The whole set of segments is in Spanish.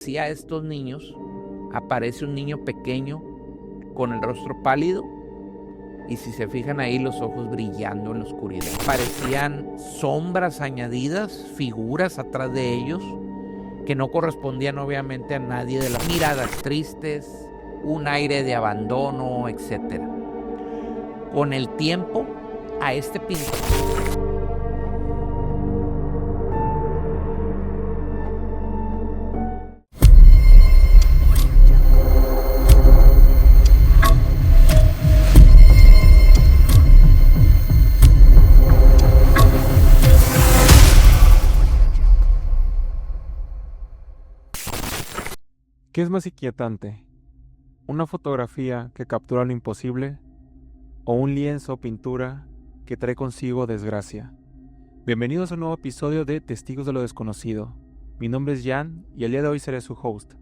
Si a estos niños aparece un niño pequeño con el rostro pálido y si se fijan ahí los ojos brillando en la oscuridad. Parecían sombras añadidas, figuras atrás de ellos que no correspondían obviamente a nadie de las miradas tristes, un aire de abandono, etc. Con el tiempo, a este pintor ¿Qué es más inquietante? ¿Una fotografía que captura lo imposible o un lienzo o pintura que trae consigo desgracia? Bienvenidos a un nuevo episodio de Testigos de lo Desconocido. Mi nombre es Jan y el día de hoy seré su host.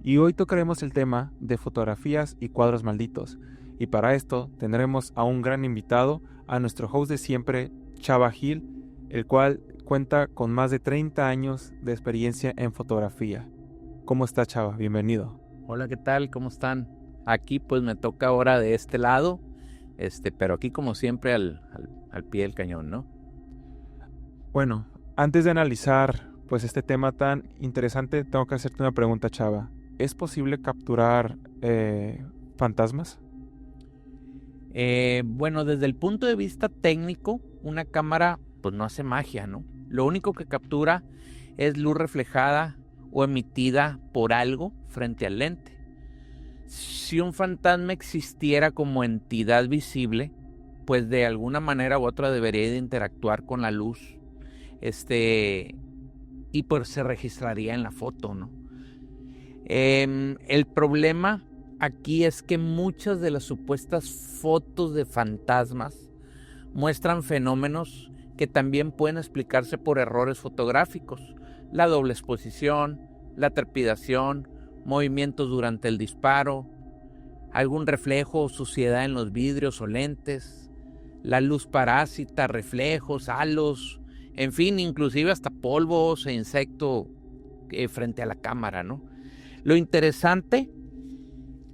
Y hoy tocaremos el tema de fotografías y cuadros malditos. Y para esto tendremos a un gran invitado, a nuestro host de siempre, Chava Gil, el cual cuenta con más de 30 años de experiencia en fotografía. ¿Cómo está, Chava? Bienvenido. Hola, ¿qué tal? ¿Cómo están? Aquí pues me toca ahora de este lado, pero aquí como siempre al pie del cañón, ¿no? Bueno, antes de analizar pues este tema tan interesante, tengo que hacerte una pregunta, Chava. ¿Es posible capturar fantasmas? Bueno, desde el punto de vista técnico, una cámara pues no hace magia, ¿no? Lo único que captura es luz reflejada o emitida por algo frente al lente. Si un fantasma existiera como entidad visible, pues de alguna manera u otra debería de interactuar con la luz, y pues se registraría en la foto, ¿no? El problema aquí es que muchas de las supuestas fotos de fantasmas muestran fenómenos que también pueden explicarse por errores fotográficos. La doble exposición, la trepidación, movimientos durante el disparo, algún reflejo o suciedad en los vidrios o lentes, la luz parásita, reflejos, halos, en fin, inclusive hasta polvos e insectos frente a la cámara, ¿no? Lo interesante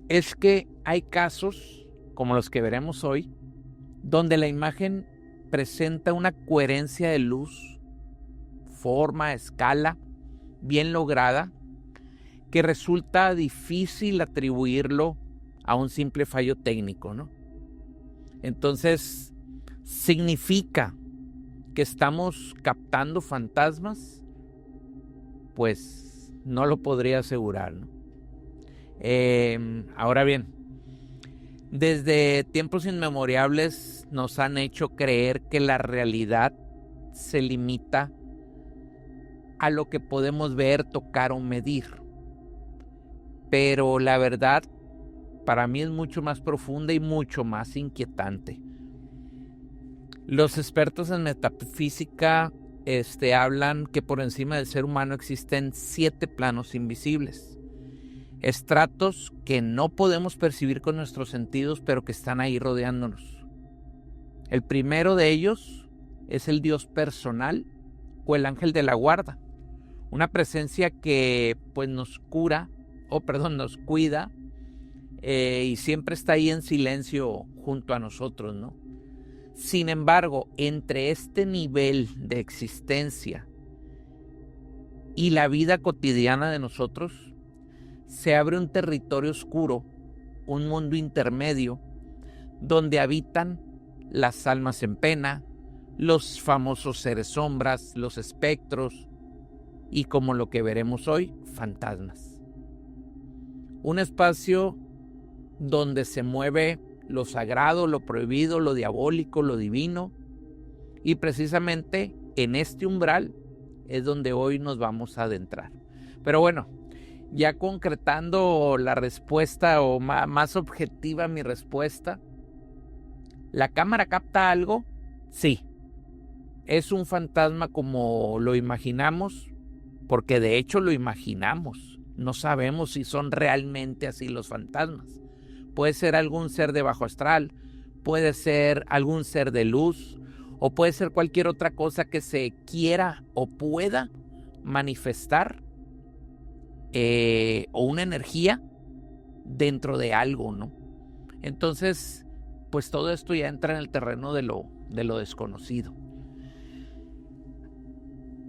es que hay casos, como los que veremos hoy, donde la imagen presenta una coherencia de luz, forma, escala, bien lograda, que resulta difícil atribuirlo a un simple fallo técnico, ¿no? Entonces, ¿significa que estamos captando fantasmas? Pues no lo podría asegurar, ¿no? Ahora bien, desde tiempos inmemoriales nos han hecho creer que la realidad se limita a lo que podemos ver, tocar o medir. Pero la verdad, para mí es mucho más profunda y mucho más inquietante. Los expertos en metafísica hablan que por encima del ser humano existen 7 planos invisibles. Estratos que no podemos percibir con nuestros sentidos, pero que están ahí rodeándonos. El primero de ellos es el Dios personal o el ángel de la guarda. Una presencia que pues nos cuida y siempre está ahí en silencio junto a nosotros, ¿no? Sin embargo, entre este nivel de existencia y la vida cotidiana de nosotros, se abre un territorio oscuro, un mundo intermedio, donde habitan las almas en pena, los famosos seres sombras, los espectros y, como lo que veremos hoy, fantasmas. Un espacio donde se mueve lo sagrado, lo prohibido, lo diabólico, lo divino, y precisamente en este umbral es donde hoy nos vamos a adentrar. Pero bueno, ya concretando la respuesta o más objetiva mi respuesta, ¿la cámara capta algo? Sí. ¿Es un fantasma como lo imaginamos? Porque de hecho lo imaginamos. No sabemos si son realmente así los fantasmas. Puede ser algún ser de bajo astral, puede ser algún ser de luz, o puede ser cualquier otra cosa que se quiera o pueda manifestar o una energía dentro de algo, ¿no? Entonces, pues todo esto ya entra en el terreno de lo desconocido.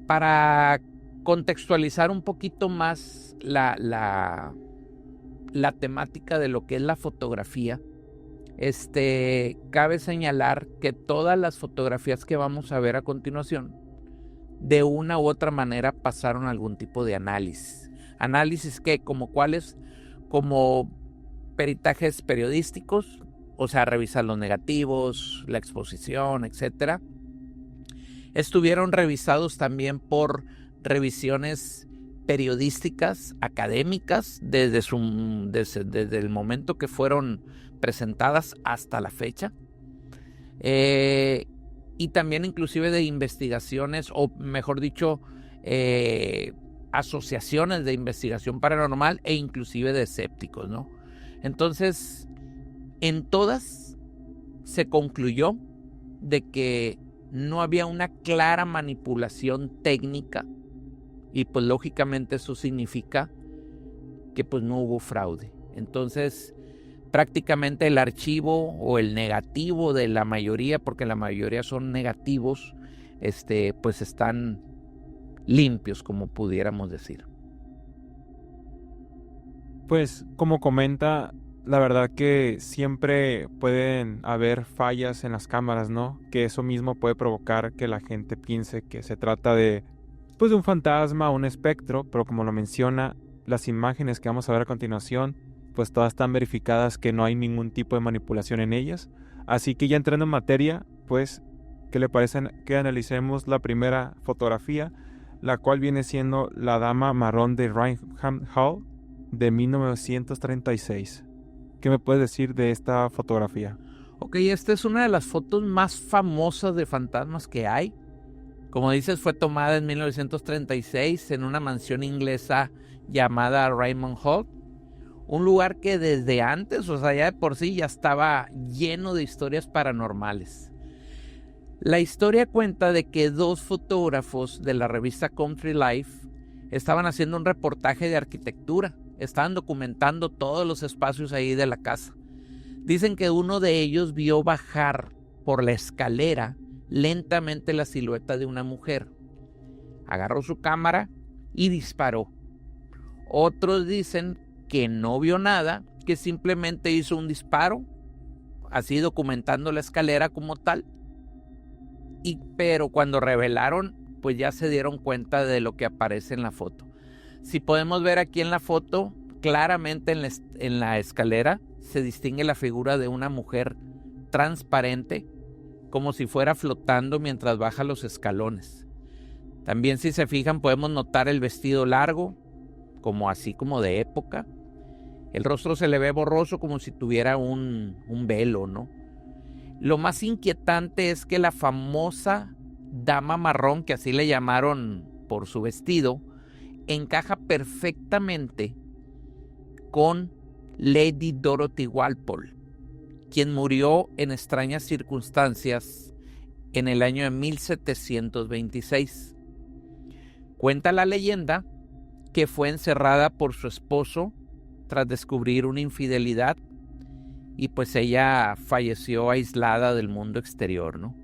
Para contextualizar un poquito más la temática de lo que es la fotografía, cabe señalar que todas las fotografías que vamos a ver a continuación, de una u otra manera pasaron algún tipo de análisis. Análisis que, como cuáles, como peritajes periodísticos, o sea, revisar los negativos, la exposición, etcétera. Estuvieron revisados también por revisiones periodísticas, académicas, desde el momento que fueron presentadas hasta la fecha. Y también inclusive de investigaciones, o mejor dicho, asociaciones de investigación paranormal e inclusive de escépticos, ¿no? Entonces, en todas se concluyó de que no había una clara manipulación técnica y pues lógicamente eso significa que pues no hubo fraude. Entonces, prácticamente el archivo o el negativo de la mayoría, porque la mayoría son negativos, pues están limpios, como pudiéramos decir. Pues como comenta, la verdad que siempre pueden haber fallas en las cámaras, ¿no? Que eso mismo puede provocar que la gente piense que se trata de un fantasma, un espectro, pero como lo menciona, las imágenes que vamos a ver a continuación, pues todas están verificadas que no hay ningún tipo de manipulación en ellas. Así que ya entrando en materia, pues, ¿qué le parece que analicemos la primera fotografía, la cual viene siendo la dama marrón de Raynham Hall de 1936? ¿Qué me puedes decir de esta fotografía? Ok, esta es una de las fotos más famosas de fantasmas que hay. Como dices, fue tomada en 1936 en una mansión inglesa llamada Raymond Hall. Un lugar que desde antes, o sea, ya de por sí ya estaba lleno de historias paranormales. La historia cuenta de que dos fotógrafos de la revista Country Life estaban haciendo un reportaje de arquitectura. Estaban documentando todos los espacios ahí de la casa. Dicen que uno de ellos vio bajar por la escalera lentamente la silueta de una mujer. Agarró su cámara y disparó. Otros dicen que no vio nada, que simplemente hizo un disparo, así documentando la escalera como tal. Pero cuando revelaron, pues ya se dieron cuenta de lo que aparece en la foto. Si podemos ver aquí en la foto, claramente en la escalera se distingue la figura de una mujer transparente, como si fuera flotando mientras baja los escalones. También, si se fijan, podemos notar el vestido largo, así como de época. El rostro se le ve borroso, como si tuviera un velo, ¿no? Lo más inquietante es que la famosa dama marrón, que así le llamaron por su vestido, encaja perfectamente con Lady Dorothy Walpole, quien murió en extrañas circunstancias en el año de 1726. Cuenta la leyenda que fue encerrada por su esposo tras descubrir una infidelidad y pues ella falleció aislada del mundo exterior, ¿no?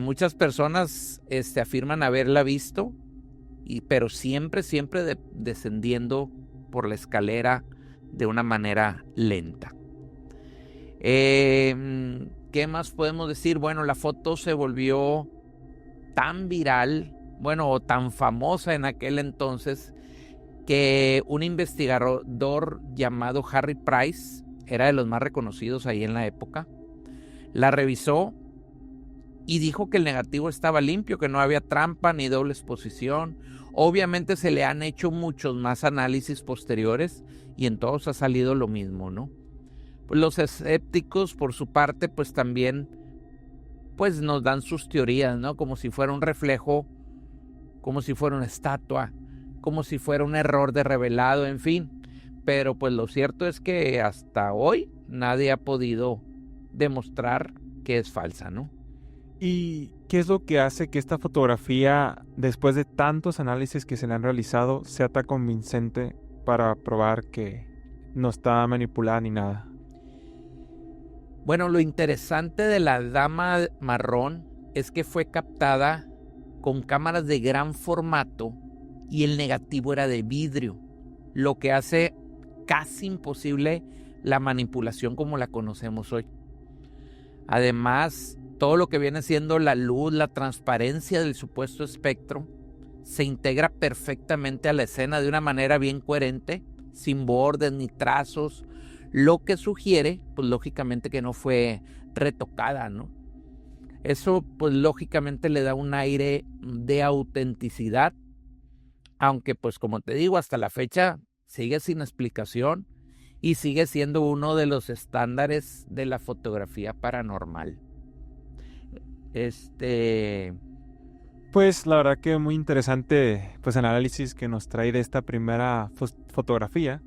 Muchas personas afirman haberla visto, pero siempre descendiendo por la escalera de una manera lenta. ¿Qué más podemos decir? Bueno, la foto se volvió tan viral, o tan famosa en aquel entonces, que un investigador llamado Harry Price, era de los más reconocidos ahí en la época, la revisó y dijo que el negativo estaba limpio, que no había trampa ni doble exposición. Obviamente se le han hecho muchos más análisis posteriores y en todos ha salido lo mismo, ¿no? Pues los escépticos, por su parte, pues también pues nos dan sus teorías, ¿no? Como si fuera un reflejo, como si fuera una estatua, como si fuera un error de revelado, en fin. Pero pues lo cierto es que hasta hoy nadie ha podido demostrar que es falsa, ¿no? Y ¿Qué es lo que hace que esta fotografía, después de tantos análisis que se le han realizado, sea tan convincente para probar que no está manipulada ni nada? Bueno, lo interesante de la dama marrón es que fue captada con cámaras de gran formato y el negativo era de vidrio, lo que hace casi imposible la manipulación como la conocemos hoy. Además, todo lo que viene siendo la luz, la transparencia del supuesto espectro, se integra perfectamente a la escena de una manera bien coherente, sin bordes ni trazos, lo que sugiere, pues lógicamente que no fue retocada, ¿no? Eso, pues lógicamente le da un aire de autenticidad, aunque pues como te digo, hasta la fecha sigue sin explicación y sigue siendo uno de los estándares de la fotografía paranormal. Pues la verdad que muy interesante pues análisis que nos trae de esta primera fotografía.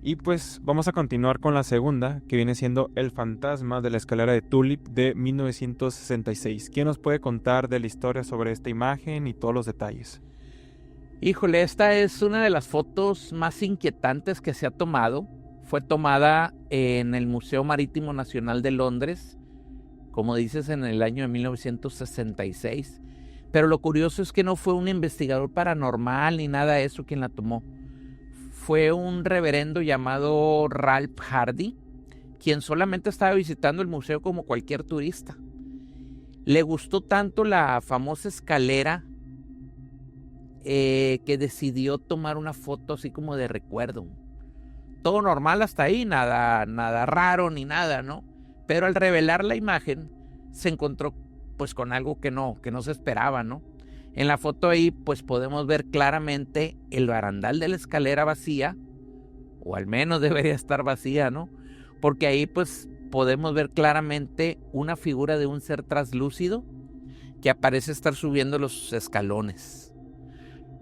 Y pues vamos a continuar con la segunda, que viene siendo El fantasma de la escalera de Tulip de 1966. ¿Quién nos puede contar de la historia sobre esta imagen y todos los detalles? Híjole, esta es una de las fotos más inquietantes que se ha tomado. Fue tomada en el Museo Marítimo Nacional de Londres, como dices, en el año de 1966. Pero lo curioso es que no fue un investigador paranormal ni nada de eso quien la tomó. Fue un reverendo llamado Ralph Hardy, quien solamente estaba visitando el museo como cualquier turista. Le gustó tanto la famosa escalera que decidió tomar una foto así como de recuerdo. Todo normal hasta ahí, nada raro ni nada, ¿no? Pero al revelar la imagen se encontró pues con algo que no se esperaba, ¿no? En la foto ahí pues podemos ver claramente el barandal de la escalera vacía, o al menos debería estar vacía, ¿no? Porque ahí pues podemos ver claramente una figura de un ser translúcido que aparece estar subiendo los escalones.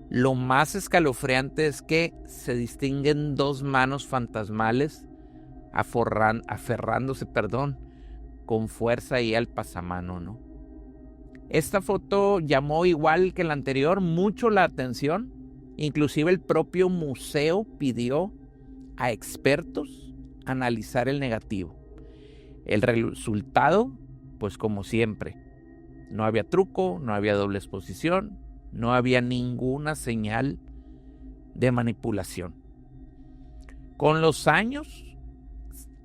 Lo más escalofriante es que se distinguen dos manos fantasmales aferrándose, con fuerza ahí al pasamano, ¿no? Esta foto llamó, igual que la anterior, mucho la atención. Inclusive el propio museo pidió a expertos analizar el negativo. El resultado, pues como siempre, no había truco, no había doble exposición, no había ninguna señal de manipulación. Con los años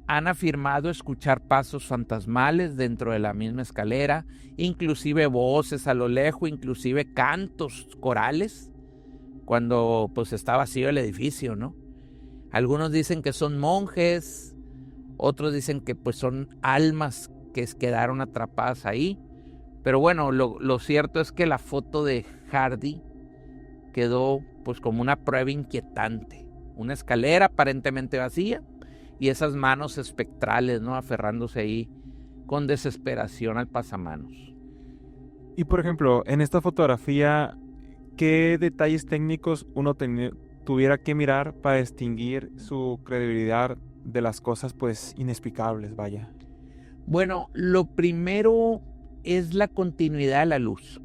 han afirmado escuchar pasos fantasmales dentro de la misma escalera, inclusive voces a lo lejos, inclusive cantos corales, cuando pues está vacío el edificio, ¿no? Algunos dicen que son monjes, otros dicen que pues son almas que quedaron atrapadas ahí. Pero bueno, lo cierto es que la foto de Hardy quedó pues como una prueba inquietante. Una escalera aparentemente vacía y esas manos espectrales, ¿no? Aferrándose ahí con desesperación al pasamanos. Y por ejemplo, en esta fotografía, ¿qué detalles técnicos uno tuviera que mirar para distinguir su credibilidad de las cosas pues inexplicables, vaya? Bueno, lo primero es la continuidad de la luz.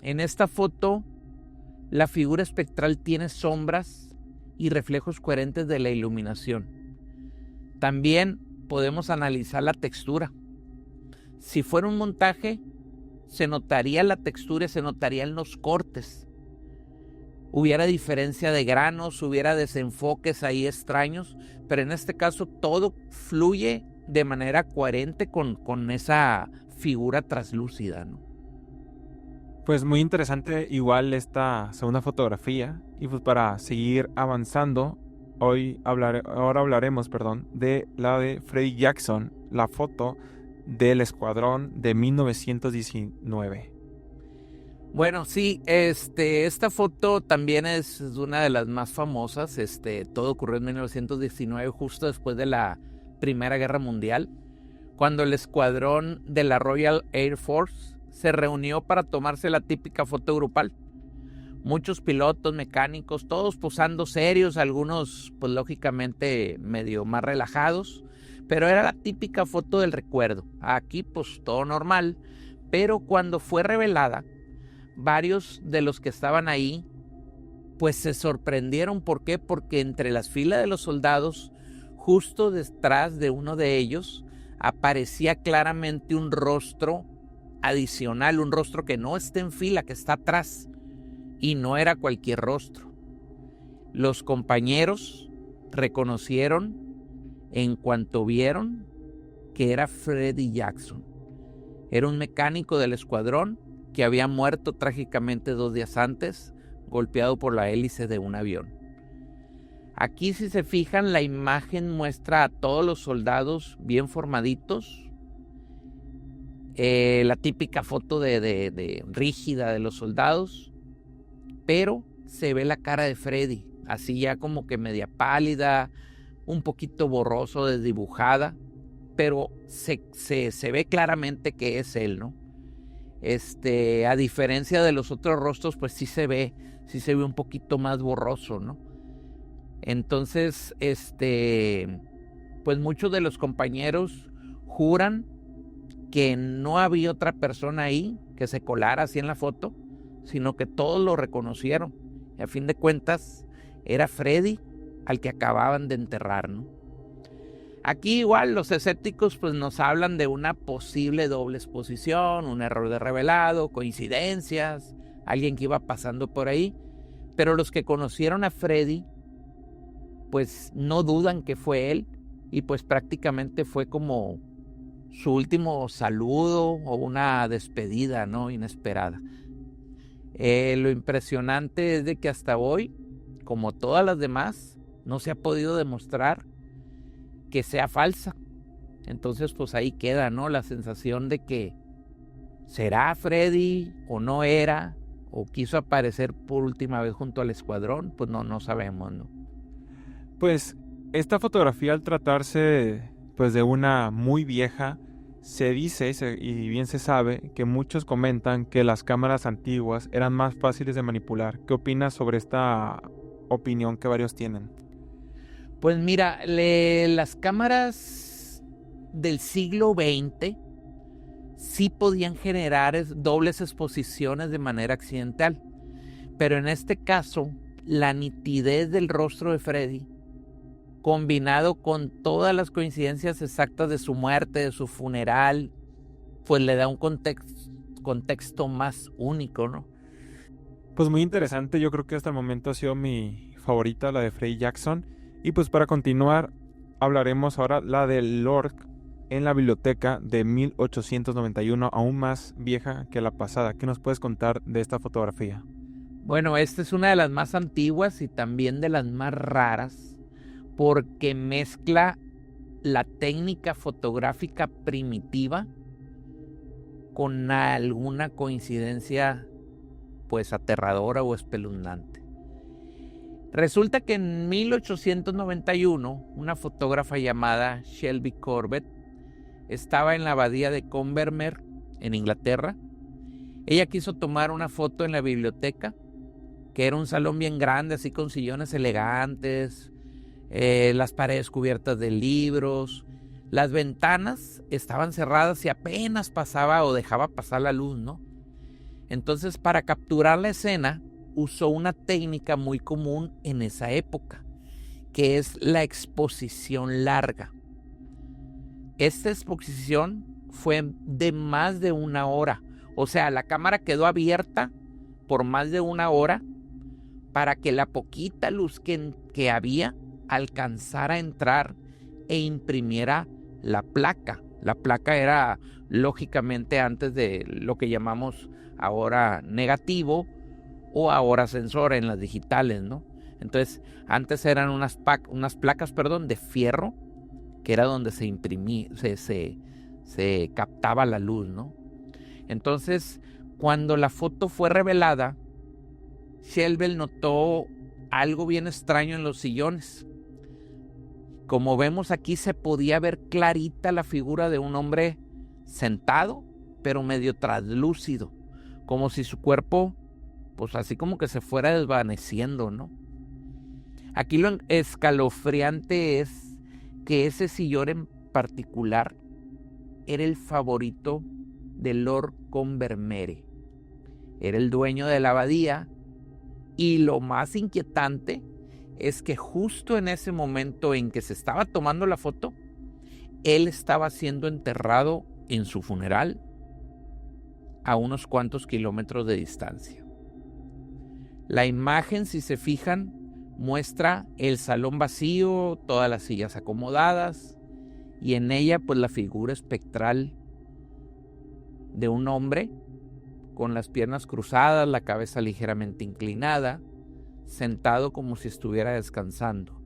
En esta foto, la figura espectral tiene sombras y reflejos coherentes de la iluminación. También podemos analizar la textura. Si fuera un montaje, se notaría la textura y se notarían los cortes. Hubiera diferencia de granos, hubiera desenfoques ahí extraños, pero en este caso todo fluye de manera coherente con esa figura translúcida, ¿no? Pues muy interesante igual esta segunda fotografía. Y pues para seguir avanzando, ahora hablaremos de la de Freddie Jackson, la foto del Escuadrón de 1919. Bueno, sí, esta foto también es una de las más famosas. Todo ocurrió en 1919, justo después de la Primera Guerra Mundial, cuando el escuadrón de la Royal Air Force se reunió para tomarse la típica foto grupal. Muchos pilotos, mecánicos, todos posando serios, algunos pues lógicamente medio más relajados, pero era la típica foto del recuerdo. Aquí pues todo normal, Pero cuando fue revelada, varios de los que estaban ahí pues se sorprendieron. ¿Por qué? Porque entre las filas de los soldados, justo detrás de uno de ellos, aparecía claramente un rostro adicional, un rostro que no está en fila, que está atrás, y no era cualquier rostro. Los compañeros reconocieron en cuanto vieron que era Freddie Jackson. Era un mecánico del escuadrón que había muerto trágicamente 2 días antes, golpeado por la hélice de un avión. Aquí, si se fijan, la imagen muestra a todos los soldados bien formaditos. La típica foto de rígida de los soldados, pero se ve la cara de Freddie, así ya como que media pálida, un poquito borroso, desdibujada, pero se ve claramente que es él, ¿no? A diferencia de los otros rostros, pues sí se ve un poquito más borroso, ¿no? Entonces, pues muchos de los compañeros juran que no había otra persona ahí que se colara así en la foto, sino que todos lo reconocieron. Y a fin de cuentas, era Freddie al que acababan de enterrar, ¿no? Aquí igual los escépticos pues nos hablan de una posible doble exposición, un error de revelado, coincidencias, alguien que iba pasando por ahí. Pero los que conocieron a Freddie pues no dudan que fue él, y pues prácticamente fue como su último saludo o una despedida, ¿no? Inesperada. Lo impresionante es de que hasta hoy, como todas las demás, no se ha podido demostrar que sea falsa. Entonces pues ahí queda, ¿no? La sensación de que ¿será Freddie o no era? ¿O quiso aparecer por última vez junto al escuadrón? Pues no sabemos, ¿no? Pues esta fotografía, al tratarse pues de una muy vieja, se dice y bien se sabe que muchos comentan que las cámaras antiguas eran más fáciles de manipular. ¿Qué opinas sobre esta opinión que varios tienen? Pues mira, las cámaras del siglo XX sí podían generar dobles exposiciones de manera accidental, pero en este caso la nitidez del rostro de Freddie, combinado con todas las coincidencias exactas de su muerte, de su funeral, pues le da un contexto más único, ¿no? Pues muy interesante, yo creo que hasta el momento ha sido mi favorita, la de Freddie Jackson. Y pues para continuar, hablaremos ahora la de Lork en la biblioteca de 1891, aún más vieja que la pasada. ¿Qué nos puedes contar de esta fotografía? Bueno, esta es una de las más antiguas y también de las más raras, porque mezcla la técnica fotográfica primitiva con alguna coincidencia pues aterradora o espeluznante. Resulta que en 1891 una fotógrafa llamada Shelby Corbett estaba en la abadía de Combermere en Inglaterra. Ella quiso tomar una foto en la biblioteca, que era un salón bien grande, así con sillones elegantes, las paredes cubiertas de libros, las ventanas estaban cerradas y apenas pasaba o dejaba pasar la luz, ¿no? Entonces, para capturar la escena, usó una técnica muy común en esa época, que es la exposición larga. Esta exposición fue de más de 1 hora, o sea, la cámara quedó abierta por más de 1 hora para que la poquita luz que había alcanzara a entrar e imprimiera la placa. La placa era lógicamente antes de lo que llamamos ahora negativo o ahora sensor en las digitales, ¿no? Entonces, antes eran unas placas de fierro, que era donde se imprimía, se captaba la luz, ¿no? Entonces, cuando la foto fue revelada, Shelby notó algo bien extraño en los sillones. Como vemos aquí, se podía ver clarita la figura de un hombre sentado, pero medio translúcido, como si su cuerpo, pues así como que se fuera desvaneciendo, ¿no? Aquí lo escalofriante es que ese sillón en particular era el favorito de Lord Combermere. Era el dueño de la abadía, y lo más inquietante es que justo en ese momento en que se estaba tomando la foto, él estaba siendo enterrado en su funeral a unos cuantos kilómetros de distancia. La imagen, si se fijan, muestra el salón vacío, todas las sillas acomodadas, y en ella pues la figura espectral de un hombre con las piernas cruzadas, la cabeza ligeramente inclinada, sentado como si estuviera descansando.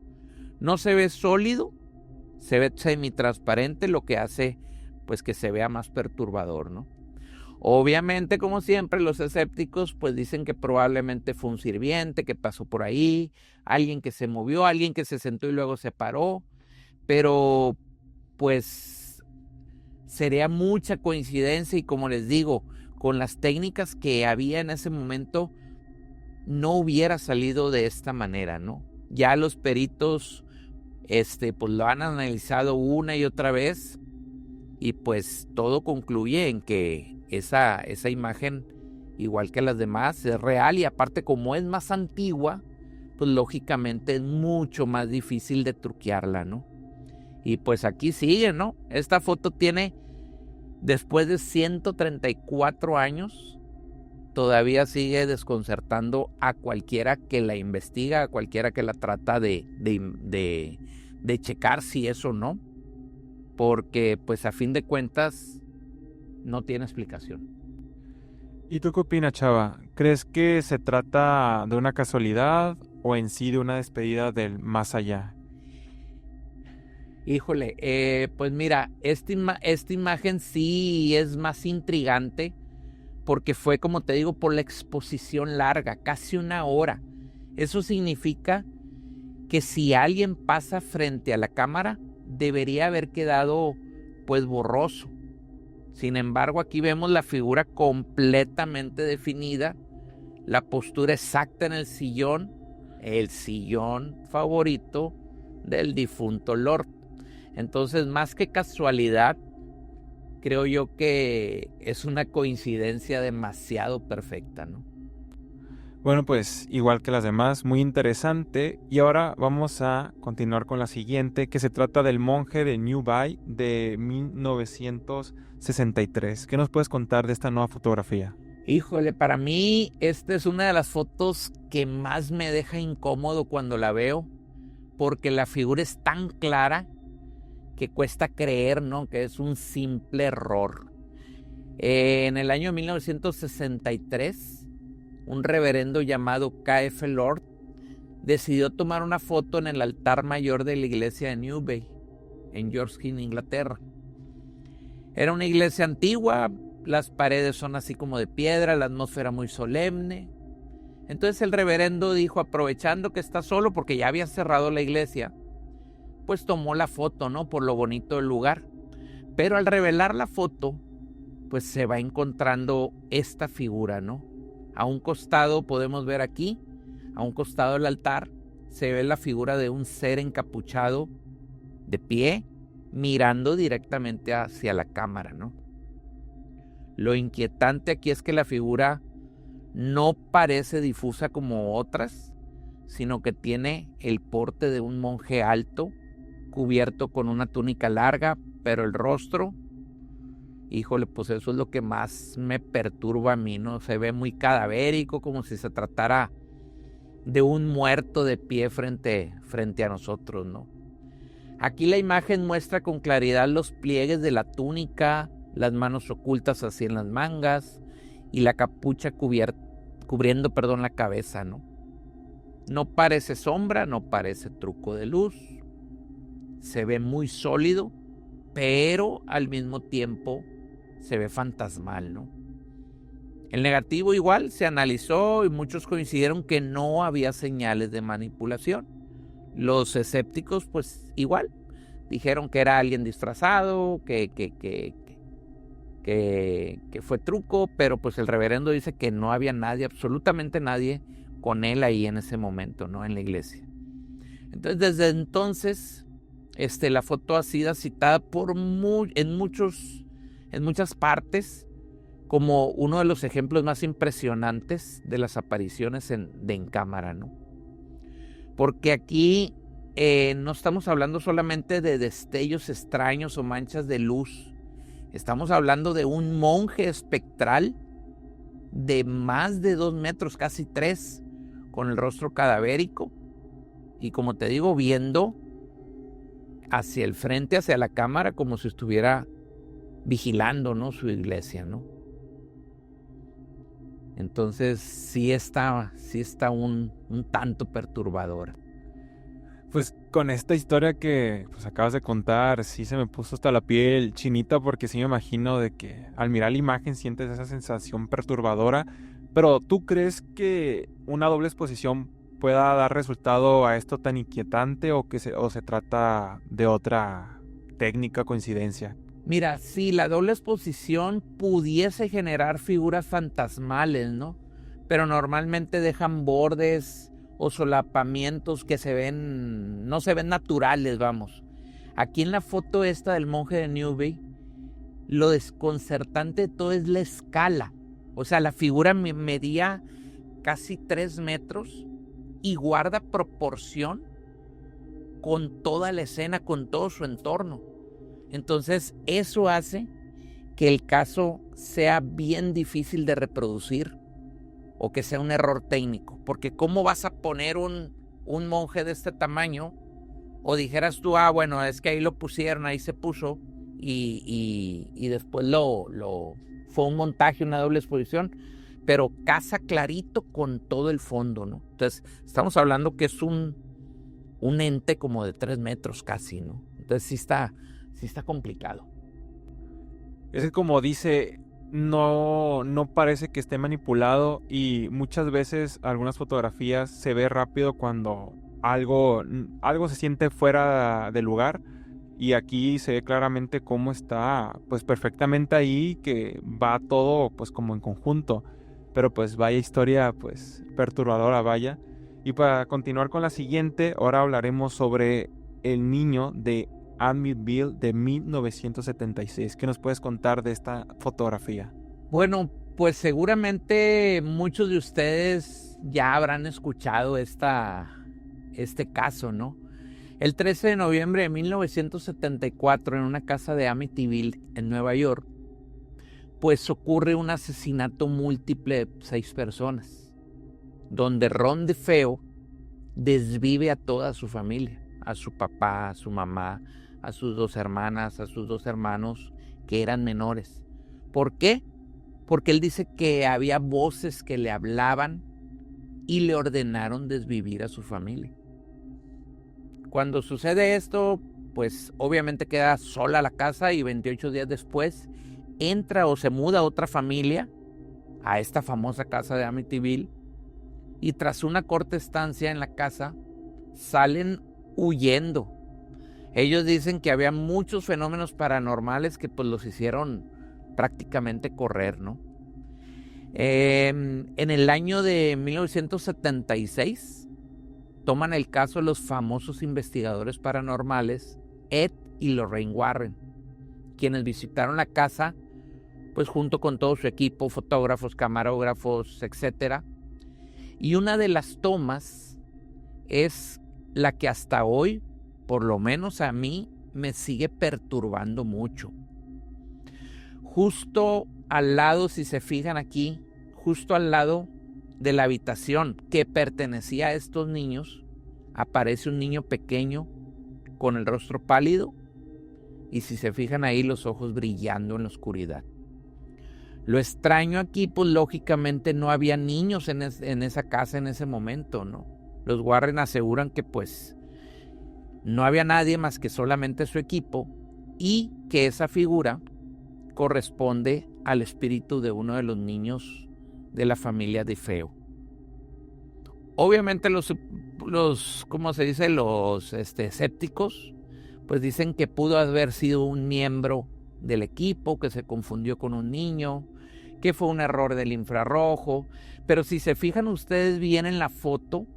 No se ve sólido, se ve semitransparente, lo que hace pues que se vea más perturbador, ¿no? Obviamente, como siempre, los escépticos pues dicen que probablemente fue un sirviente que pasó por ahí, alguien que se movió, alguien que se sentó y luego se paró, pero pues sería mucha coincidencia, y como les digo, con las técnicas que había en ese momento, no hubiera salido de esta manera, ¿no? Ya los peritos pues lo han analizado una y otra vez, y pues todo concluye en que esa imagen, igual que las demás, es real, y aparte como es más antigua, pues lógicamente es mucho más difícil de truquearla, ¿no? Y pues aquí sigue, ¿no? Esta foto tiene, después de 134 años, todavía sigue desconcertando a cualquiera que la investiga, a cualquiera que la trata de checar si es o no, porque pues a fin de cuentas no tiene explicación. ¿Y tú qué opinas, Chava? ¿Crees que se trata de una casualidad o en sí de una despedida del más allá? Híjole, pues mira, esta imagen sí es más intrigante, porque fue, como te digo, por la exposición larga, casi una hora. Eso significa que si alguien pasa frente a la cámara, debería haber quedado pues borroso. Sin embargo, aquí vemos la figura completamente definida, la postura exacta en el sillón favorito del difunto Lord. Entonces, más que casualidad, creo yo que es una coincidencia demasiado perfecta, ¿no? Bueno, pues igual que las demás, muy interesante. Y ahora vamos a continuar con la siguiente, que se trata del monje de Newby de 1963. ¿Qué nos puedes contar de esta nueva fotografía? Híjole, para mí esta es una de las fotos que más me deja incómodo cuando la veo, porque la figura es tan clara que cuesta creer, ¿no?, que es un simple error. En el año 1963, un reverendo llamado K.F. Lord decidió tomar una foto en el altar mayor de la iglesia de Newby, en Yorkshire, Inglaterra. Era una iglesia antigua, las paredes son así como de piedra, la atmósfera muy solemne. Entonces el reverendo dijo, aprovechando que está solo porque ya había cerrado la iglesia, pues tomó la foto, ¿no?, por lo bonito del lugar. Pero al revelar la foto, pues se va encontrando esta figura, ¿no? A un costado podemos ver aquí, a un costado del altar, se ve la figura de un ser encapuchado de pie, mirando directamente hacia la cámara, ¿no? Lo inquietante aquí es que la figura no parece difusa como otras, sino que tiene el porte de un monje alto, cubierto con una túnica larga, pero el rostro, híjole, pues eso es lo que más me perturba a mí, ¿no? Se ve muy cadavérico, como si se tratara de un muerto de pie frente a nosotros, ¿no? Aquí la imagen muestra con claridad los pliegues de la túnica, las manos ocultas así en las mangas y la capucha cubriendo la cabeza, ¿no? No parece sombra, no parece truco de luz. Se ve muy sólido, pero al mismo tiempo se ve fantasmal, ¿no? El negativo igual se analizó y muchos coincidieron que no había señales de manipulación. Los escépticos pues igual dijeron que era alguien disfrazado, que fue truco, pero pues el reverendo dice que no había nadie, absolutamente nadie con él ahí en ese momento, ¿no?, en la iglesia. Entonces desde entonces la foto ha sido citada en muchas partes, como uno de los ejemplos más impresionantes de las apariciones en cámara, ¿no? Porque aquí no estamos hablando solamente de destellos extraños o manchas de luz. Estamos hablando de un monje espectral de más de 2 metros, casi 3, con el rostro cadavérico. Y como te digo, viendo hacia el frente, hacia la cámara, como si estuviera vigilando, ¿no?, su iglesia, ¿no? Entonces sí está un tanto perturbadora. Pues con esta historia que pues acabas de contar, sí se me puso hasta la piel chinita, porque sí me imagino de que al mirar la imagen sientes esa sensación perturbadora. Pero ¿tú crees que una doble exposición pueda dar resultado a esto tan inquietante, o se trata de otra técnica, coincidencia? Mira, si la doble exposición pudiese generar figuras fantasmales, ¿no? Pero normalmente dejan bordes o solapamientos que no se ven naturales, vamos. Aquí en la foto esta del monje de Newby, lo desconcertante de todo es la escala. O sea, la figura medía casi 3 metros y guarda proporción con toda la escena, con todo su entorno. Entonces, eso hace que el caso sea bien difícil de reproducir o que sea un error técnico. Porque ¿cómo vas a poner un monje de este tamaño? O dijeras tú, bueno, es que ahí lo pusieron, ahí se puso y después fue un montaje, una doble exposición, pero casa clarito con todo el fondo, ¿no? Entonces, estamos hablando que es un ente como de 3 metros casi, ¿no? Entonces, sí está complicado. Es que, como dice, no parece que esté manipulado, y muchas veces algunas fotografías se ve rápido cuando algo se siente fuera de lugar, y aquí se ve claramente cómo está pues perfectamente ahí, que va todo pues como en conjunto. Pero pues vaya historia pues perturbadora, vaya. Y para continuar con la siguiente, ahora hablaremos sobre el niño de Amityville de 1976. ¿Qué nos puedes contar de esta fotografía? Bueno, pues seguramente muchos de ustedes ya habrán escuchado este caso, ¿no? El 13 de noviembre de 1974, en una casa de Amityville, en Nueva York, pues ocurre un asesinato múltiple de 6 personas, donde Ron DeFeo desvive a toda su familia, a su papá, a su mamá, a sus 2 hermanas, a sus 2 hermanos que eran menores. ¿Por qué? Porque él dice que había voces que le hablaban y le ordenaron desvivir a su familia. Cuando sucede esto, pues obviamente queda sola la casa, y 28 días después entra o se muda otra familia a esta famosa casa de Amityville, y tras una corta estancia en la casa salen huyendo. Ellos dicen que había muchos fenómenos paranormales que pues los hicieron prácticamente correr, ¿no? En el año de 1976 toman el caso los famosos investigadores paranormales Ed y Lorraine Warren, quienes visitaron la casa pues junto con todo su equipo, fotógrafos, camarógrafos, etc. Y una de las tomas es la que hasta hoy, por lo menos a mí, me sigue perturbando mucho. Justo al lado, si se fijan aquí, justo al lado de la habitación que pertenecía a estos niños, aparece un niño pequeño con el rostro pálido, y si se fijan ahí, los ojos brillando en la oscuridad. Lo extraño aquí, pues lógicamente no había niños en esa casa en ese momento, ¿no? Los Warren aseguran que pues no había nadie más que solamente su equipo, y que esa figura corresponde al espíritu de uno de los niños de la familia DeFeo. Obviamente los ¿cómo se dice? Los escépticos pues dicen que pudo haber sido un miembro del equipo que se confundió con un niño, que fue un error del infrarrojo, pero si se fijan ustedes bien en la foto,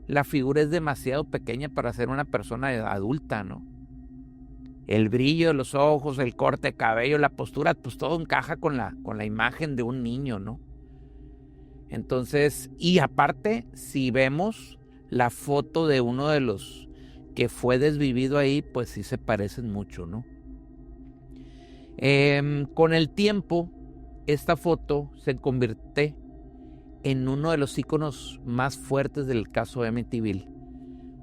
la figura es demasiado pequeña para ser una persona adulta, ¿no? El brillo de los ojos, el corte de cabello, la postura, pues todo encaja con la imagen de un niño, ¿no? Entonces, y aparte, si vemos la foto de uno de los que fue desvivido ahí, pues sí se parecen mucho, ¿no? Con el tiempo, esta foto se convierte en uno de los íconos más fuertes del caso Amityville,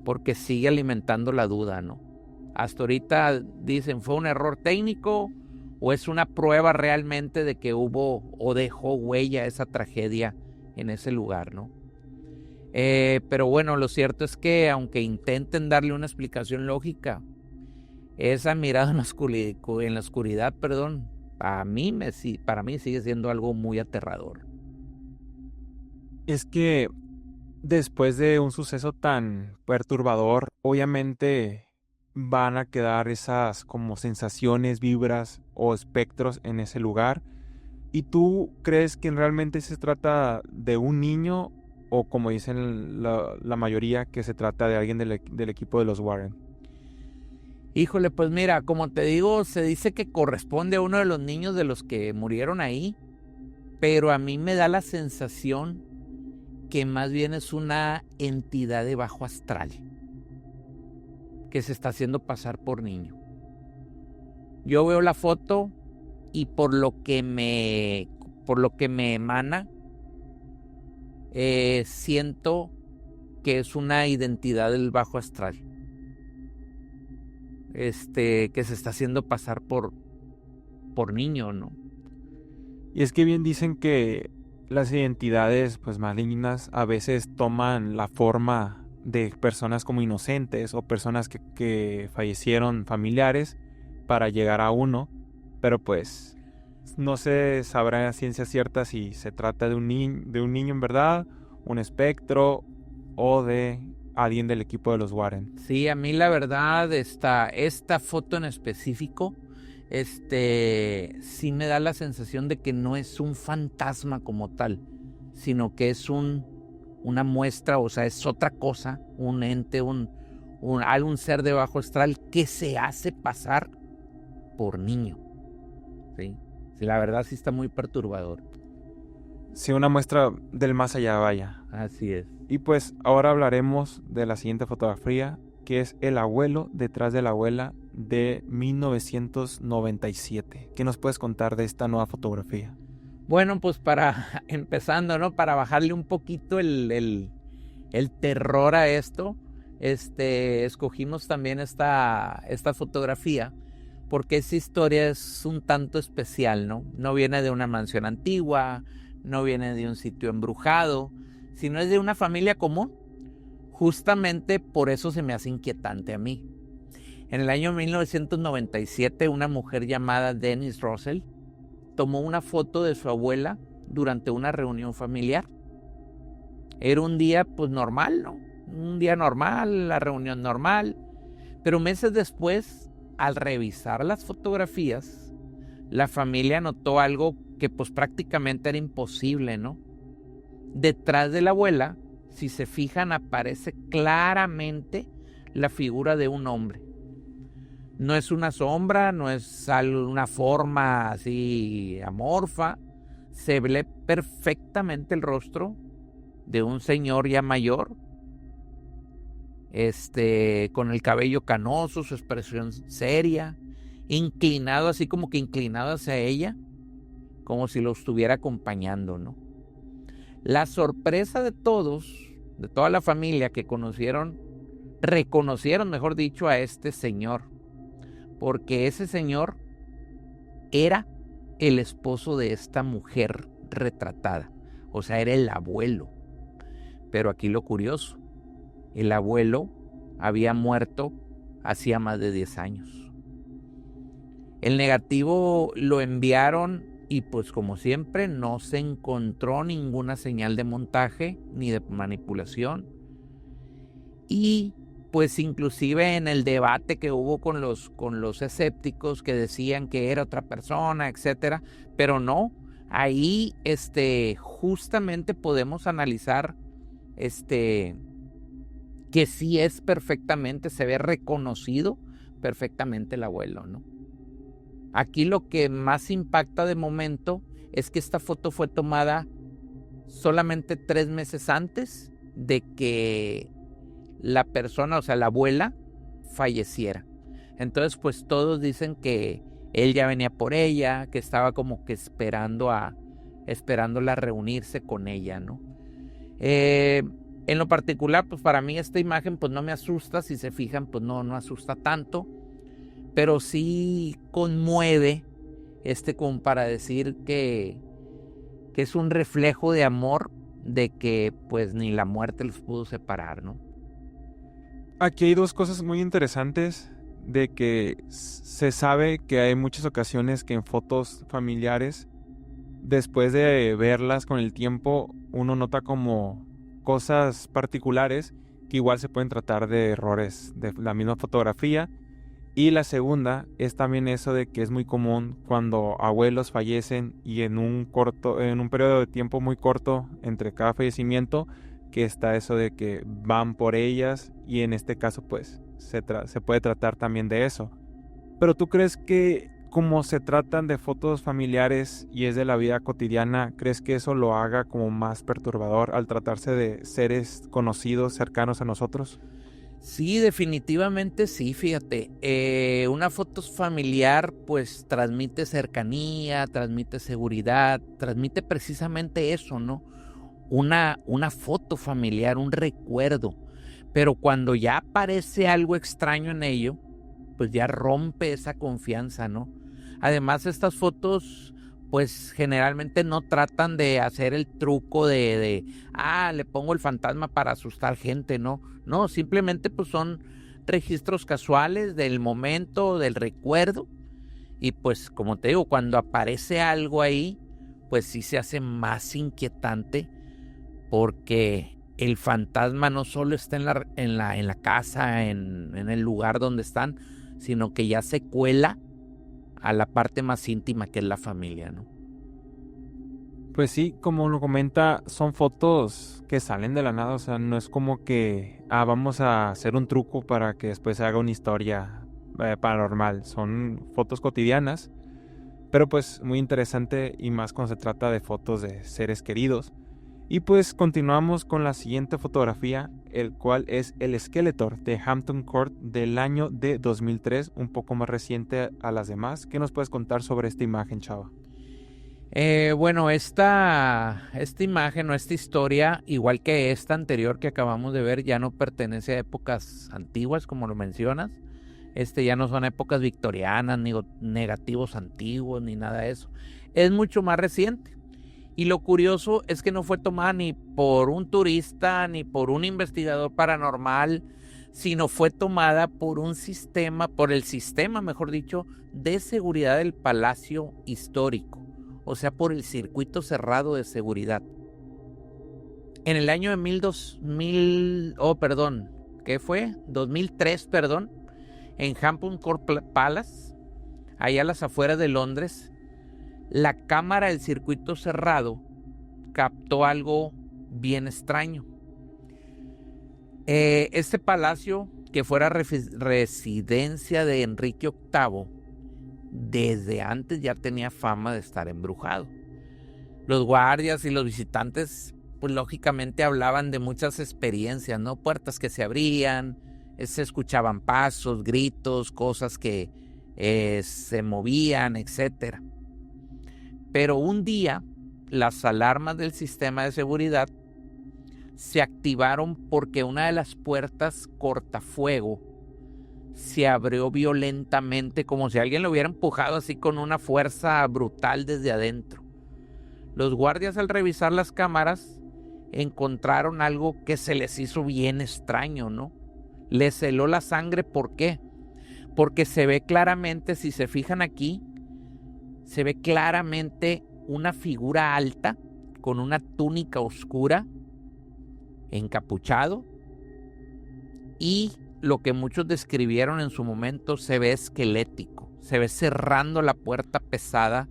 porque sigue alimentando la duda, ¿no? Hasta ahorita dicen, ¿fue un error técnico o es una prueba realmente de que hubo o dejó huella esa tragedia en ese lugar, ¿no? Pero bueno, lo cierto es que aunque intenten darle una explicación lógica, esa mirada en la oscuridad, para mí sigue siendo algo muy aterrador. Es que después de un suceso tan perturbador, obviamente van a quedar esas como sensaciones, vibras o espectros en ese lugar. ¿Y tú crees que realmente se trata de un niño o, como dicen la mayoría, que se trata de alguien del equipo de los Warren? Híjole, pues mira, como te digo, se dice que corresponde a uno de los niños de los que murieron ahí, pero a mí me da la sensación que más bien es una entidad de bajo astral que se está haciendo pasar por niño. Yo veo la foto y por lo que me emana, siento que es una identidad del bajo astral, que se está haciendo pasar por niño, ¿no? Y es que bien dicen que las identidades pues malignas a veces toman la forma de personas como inocentes o personas que fallecieron familiares para llegar a uno, pero pues no se sabrá a ciencia cierta si se trata de un niño en verdad, un espectro o de alguien del equipo de los Warren. Sí, a mí la verdad esta foto en específico, sí me da la sensación de que no es un fantasma como tal, sino que es una muestra, o sea, es otra cosa, un ente, un ser de bajo astral que se hace pasar por niño. Sí, la verdad sí está muy perturbador. Sí, una muestra del más allá, vaya. Así es. Y pues ahora hablaremos de la siguiente fotografía, que es El abuelo detrás de la abuela de 1997. ¿Qué nos puedes contar de esta nueva fotografía? Bueno, pues empezando, ¿no? Para bajarle un poquito el terror a esto, escogimos también esta fotografía porque esa historia es un tanto especial, ¿no? No viene de una mansión antigua, no viene de un sitio embrujado, sino es de una familia común. Justamente por eso se me hace inquietante a mí. En el año 1997, una mujer llamada Denise Russell tomó una foto de su abuela durante una reunión familiar. Era un día pues normal, ¿no? Un día normal, la reunión normal. Pero meses después, al revisar las fotografías, la familia notó algo que pues prácticamente era imposible, ¿no? Detrás de la abuela, si se fijan, aparece claramente la figura de un hombre. No es una sombra, no es una forma así amorfa. Se ve perfectamente el rostro de un señor ya mayor, con el cabello canoso, su expresión seria, inclinado, así como que inclinado hacia ella, como si lo estuviera acompañando, ¿no? La sorpresa de todos, de toda la familia que reconocieron, mejor dicho, a este señor, porque ese señor era el esposo de esta mujer retratada, o sea, era el abuelo. Pero aquí lo curioso, el abuelo había muerto hacía más de 10 años. El negativo lo enviaron y pues como siempre no se encontró ninguna señal de montaje ni de manipulación. Y pues inclusive en el debate que hubo con los escépticos que decían que era otra persona, etcétera, pero no, ahí justamente podemos analizar que sí es perfectamente, se ve reconocido perfectamente el abuelo, ¿no? Aquí lo que más impacta de momento es que esta foto fue tomada solamente 3 meses antes de que la persona, o sea, la abuela, falleciera. Entonces, pues todos dicen que él ya venía por ella, que estaba como que esperándola reunirse con ella, ¿no? En lo particular, pues para mí esta imagen pues no me asusta, si se fijan, pues no asusta tanto, pero sí conmueve, como para decir que es un reflejo de amor, de que pues ni la muerte los pudo separar, ¿no? Aquí hay 2 cosas muy interesantes, de que se sabe que hay muchas ocasiones que en fotos familiares, después de verlas con el tiempo, uno nota como cosas particulares que igual se pueden tratar de errores de la misma fotografía. Y la segunda es también eso de que es muy común cuando abuelos fallecen y en un periodo de tiempo muy corto entre cada fallecimiento, que está eso de que van por ellas, y en este caso pues se puede tratar también de eso. Pero ¿tú crees que como se tratan de fotos familiares y es de la vida cotidiana, crees que eso lo haga como más perturbador al tratarse de seres conocidos cercanos a nosotros? Sí, definitivamente sí, fíjate. Una foto familiar pues transmite cercanía, transmite seguridad, transmite precisamente eso, ¿no? Una foto familiar, un recuerdo. Pero cuando ya aparece algo extraño en ello, pues ya rompe esa confianza, ¿no? Además, estas fotos pues generalmente no tratan de hacer el truco de le pongo el fantasma para asustar gente, ¿no? No, simplemente pues son registros casuales del momento, del recuerdo. Y pues como te digo, cuando aparece algo ahí, pues sí se hace más inquietante, porque el fantasma no solo está en la casa, en el lugar donde están, sino que ya se cuela a la parte más íntima, que es la familia, ¿no? Pues sí, como lo comenta, son fotos que salen de la nada, o sea, no es como que vamos a hacer un truco para que después se haga una historia paranormal. Son fotos cotidianas, pero pues muy interesante, y más cuando se trata de fotos de seres queridos. Y pues continuamos con la siguiente fotografía, el cual es el Skeletor de Hampton Court del año de 2003, un poco más reciente a las demás. ¿Qué nos puedes contar sobre esta imagen, Chava? Bueno, esta imagen o esta historia, igual que esta anterior que acabamos de ver, ya no pertenece a épocas antiguas, como lo mencionas. Ya no son épocas victorianas, ni negativos antiguos, ni nada de eso. Es mucho más reciente. Y lo curioso es que no fue tomada ni por un turista, ni por un investigador paranormal, sino fue tomada por el sistema, mejor dicho, de seguridad del Palacio Histórico. O sea, por el circuito cerrado de seguridad. En el año de 2003, en Hampton Court Palace, allá a las afueras de Londres, la cámara del circuito cerrado captó algo bien extraño. Este palacio, que fuera residencia de Enrique VIII, desde antes ya tenía fama de estar embrujado. Los guardias y los visitantes, pues lógicamente hablaban de muchas experiencias, ¿no? Puertas que se abrían, se escuchaban pasos, gritos, cosas que se movían, etcétera. Pero un día, las alarmas del sistema de seguridad se activaron porque una de las puertas cortafuego se abrió violentamente, como si alguien lo hubiera empujado así con una fuerza brutal desde adentro. Los guardias, al revisar las cámaras, encontraron algo que se les hizo bien extraño, ¿no? Les heló la sangre. ¿Por qué? Porque se ve claramente, si se fijan aquí, se ve claramente una figura alta con una túnica oscura, encapuchado, y lo que muchos describieron en su momento se ve esquelético, se ve cerrando la puerta pesada.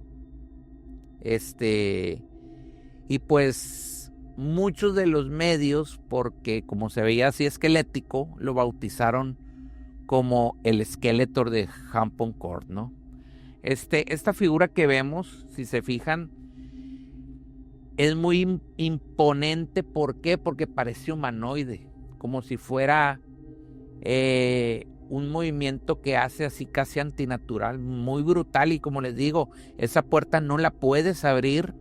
Y pues muchos de los medios, porque como se veía así esquelético, lo bautizaron como el Skeletor de Hampton Court, ¿no? Esta figura que vemos, si se fijan, es muy imponente. ¿Por qué? Porque parece humanoide, como si fuera un movimiento que hace así casi antinatural, muy brutal. Y como les digo, esa puerta no la puedes abrir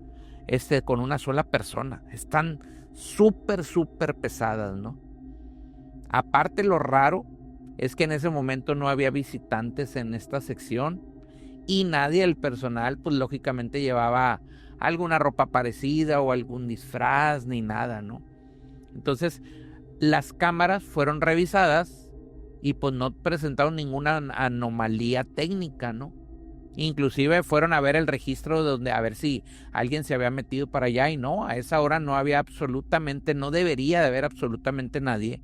con una sola persona. Están súper pesadas, ¿no? Aparte, lo raro es que en ese momento no había visitantes en esta sección y nadie del personal, pues lógicamente llevaba alguna ropa parecida o algún disfraz ni nada, ¿no? Entonces, las cámaras fueron revisadas y pues no presentaron ninguna anomalía técnica, ¿no? Inclusive fueron a ver el registro donde a ver si alguien se había metido para allá y no, a esa hora no había absolutamente, no debería de haber absolutamente nadie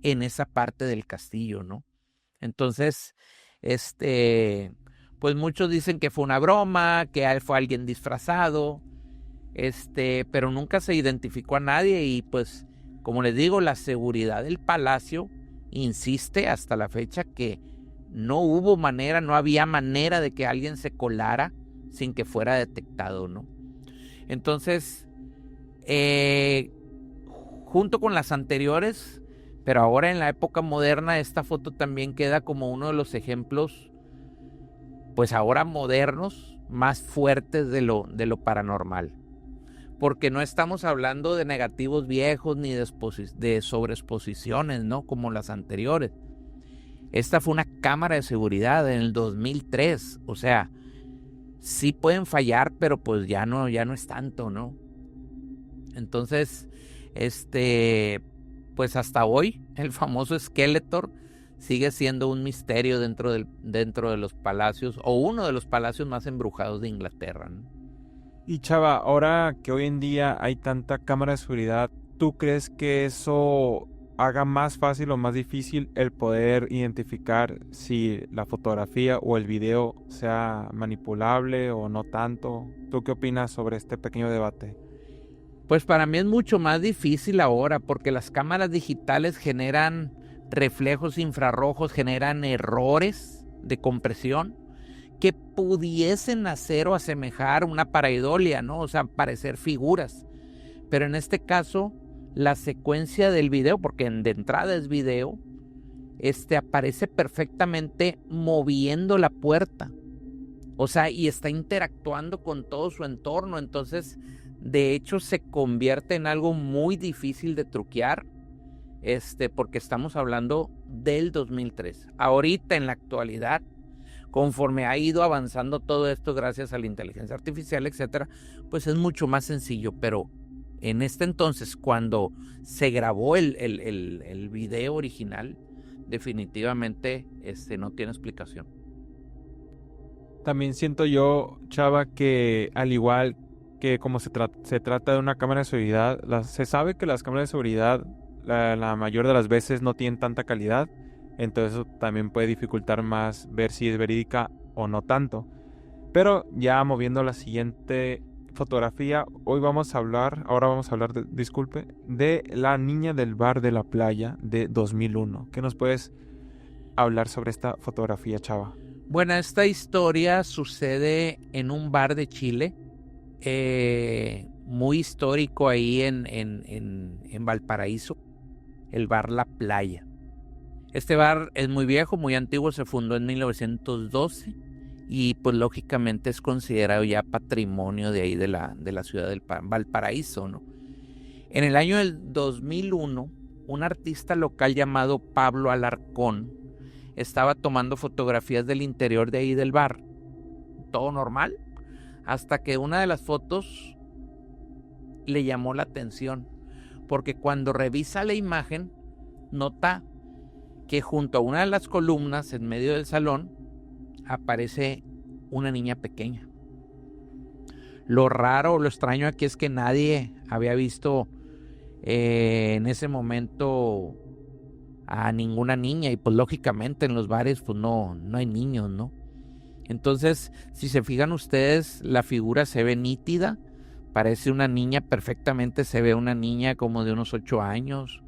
en esa parte del castillo, ¿no? Entonces, pues muchos dicen que fue una broma, que fue alguien disfrazado, pero nunca se identificó a nadie y pues, como les digo, la seguridad del palacio insiste hasta la fecha que no había manera de que alguien se colara sin que fuera detectado, ¿no? Entonces, junto con las anteriores, pero ahora en la época moderna, esta foto también queda como uno de los ejemplos, pues ahora modernos, más fuertes de lo paranormal. Porque no estamos hablando de negativos viejos ni de sobreexposiciones, ¿no? Como las anteriores. Esta fue una cámara de seguridad en el 2003. O sea, sí pueden fallar, pero pues ya no es tanto, ¿no? Entonces, pues hasta hoy, el famoso Skeletor sigue siendo un misterio dentro de los palacios, o uno de los palacios más embrujados de Inglaterra, ¿no? Y Chava, ahora que hoy en día hay tanta cámara de seguridad, ¿tú crees que eso haga más fácil o más difícil el poder identificar si la fotografía o el video sea manipulable o no tanto? ¿Tú qué opinas sobre este pequeño debate? Pues para mí es mucho más difícil ahora, porque las cámaras digitales generan reflejos infrarrojos, generan errores de compresión que pudiesen hacer o asemejar una pareidolia, ¿no? O sea, parecer figuras. Pero en este caso, la secuencia del video, porque de entrada es video, aparece perfectamente moviendo la puerta. O sea, y está interactuando con todo su entorno. Entonces, de hecho, se convierte en algo muy difícil de truquear, porque estamos hablando del 2003. Ahorita, en la actualidad, conforme ha ido avanzando todo esto gracias a la inteligencia artificial, etcétera, pues es mucho más sencillo. Pero en este entonces, cuando se grabó el video original, definitivamente no tiene explicación. También siento yo, Chava, que al igual que como se trata de una cámara de seguridad, se sabe que las cámaras de seguridad la mayor de las veces no tienen tanta calidad. Entonces eso también puede dificultar más ver si es verídica o no tanto. Pero ya moviendo a la siguiente fotografía, ahora vamos a hablar, de La niña del bar de la playa de 2001. ¿Qué nos puedes hablar sobre esta fotografía, Chava? Bueno, esta historia sucede en un bar de Chile, muy histórico ahí en Valparaíso, el bar La Playa. Este bar es muy viejo, muy antiguo, se fundó en 1912 y pues lógicamente es considerado ya patrimonio de ahí de la ciudad del Valparaíso, ¿no? En el año del 2001, un artista local llamado Pablo Alarcón estaba tomando fotografías del interior de ahí del bar. Todo normal, hasta que una de las fotos le llamó la atención, porque cuando revisa la imagen, nota que junto a una de las columnas en medio del salón aparece una niña pequeña. Lo raro, lo extraño aquí es que nadie había visto en ese momento a ninguna niña, y pues lógicamente en los bares pues no hay niños, ¿no? Entonces, si se fijan ustedes, la figura se ve nítida, parece una niña perfectamente, se ve una niña como de unos 8 años,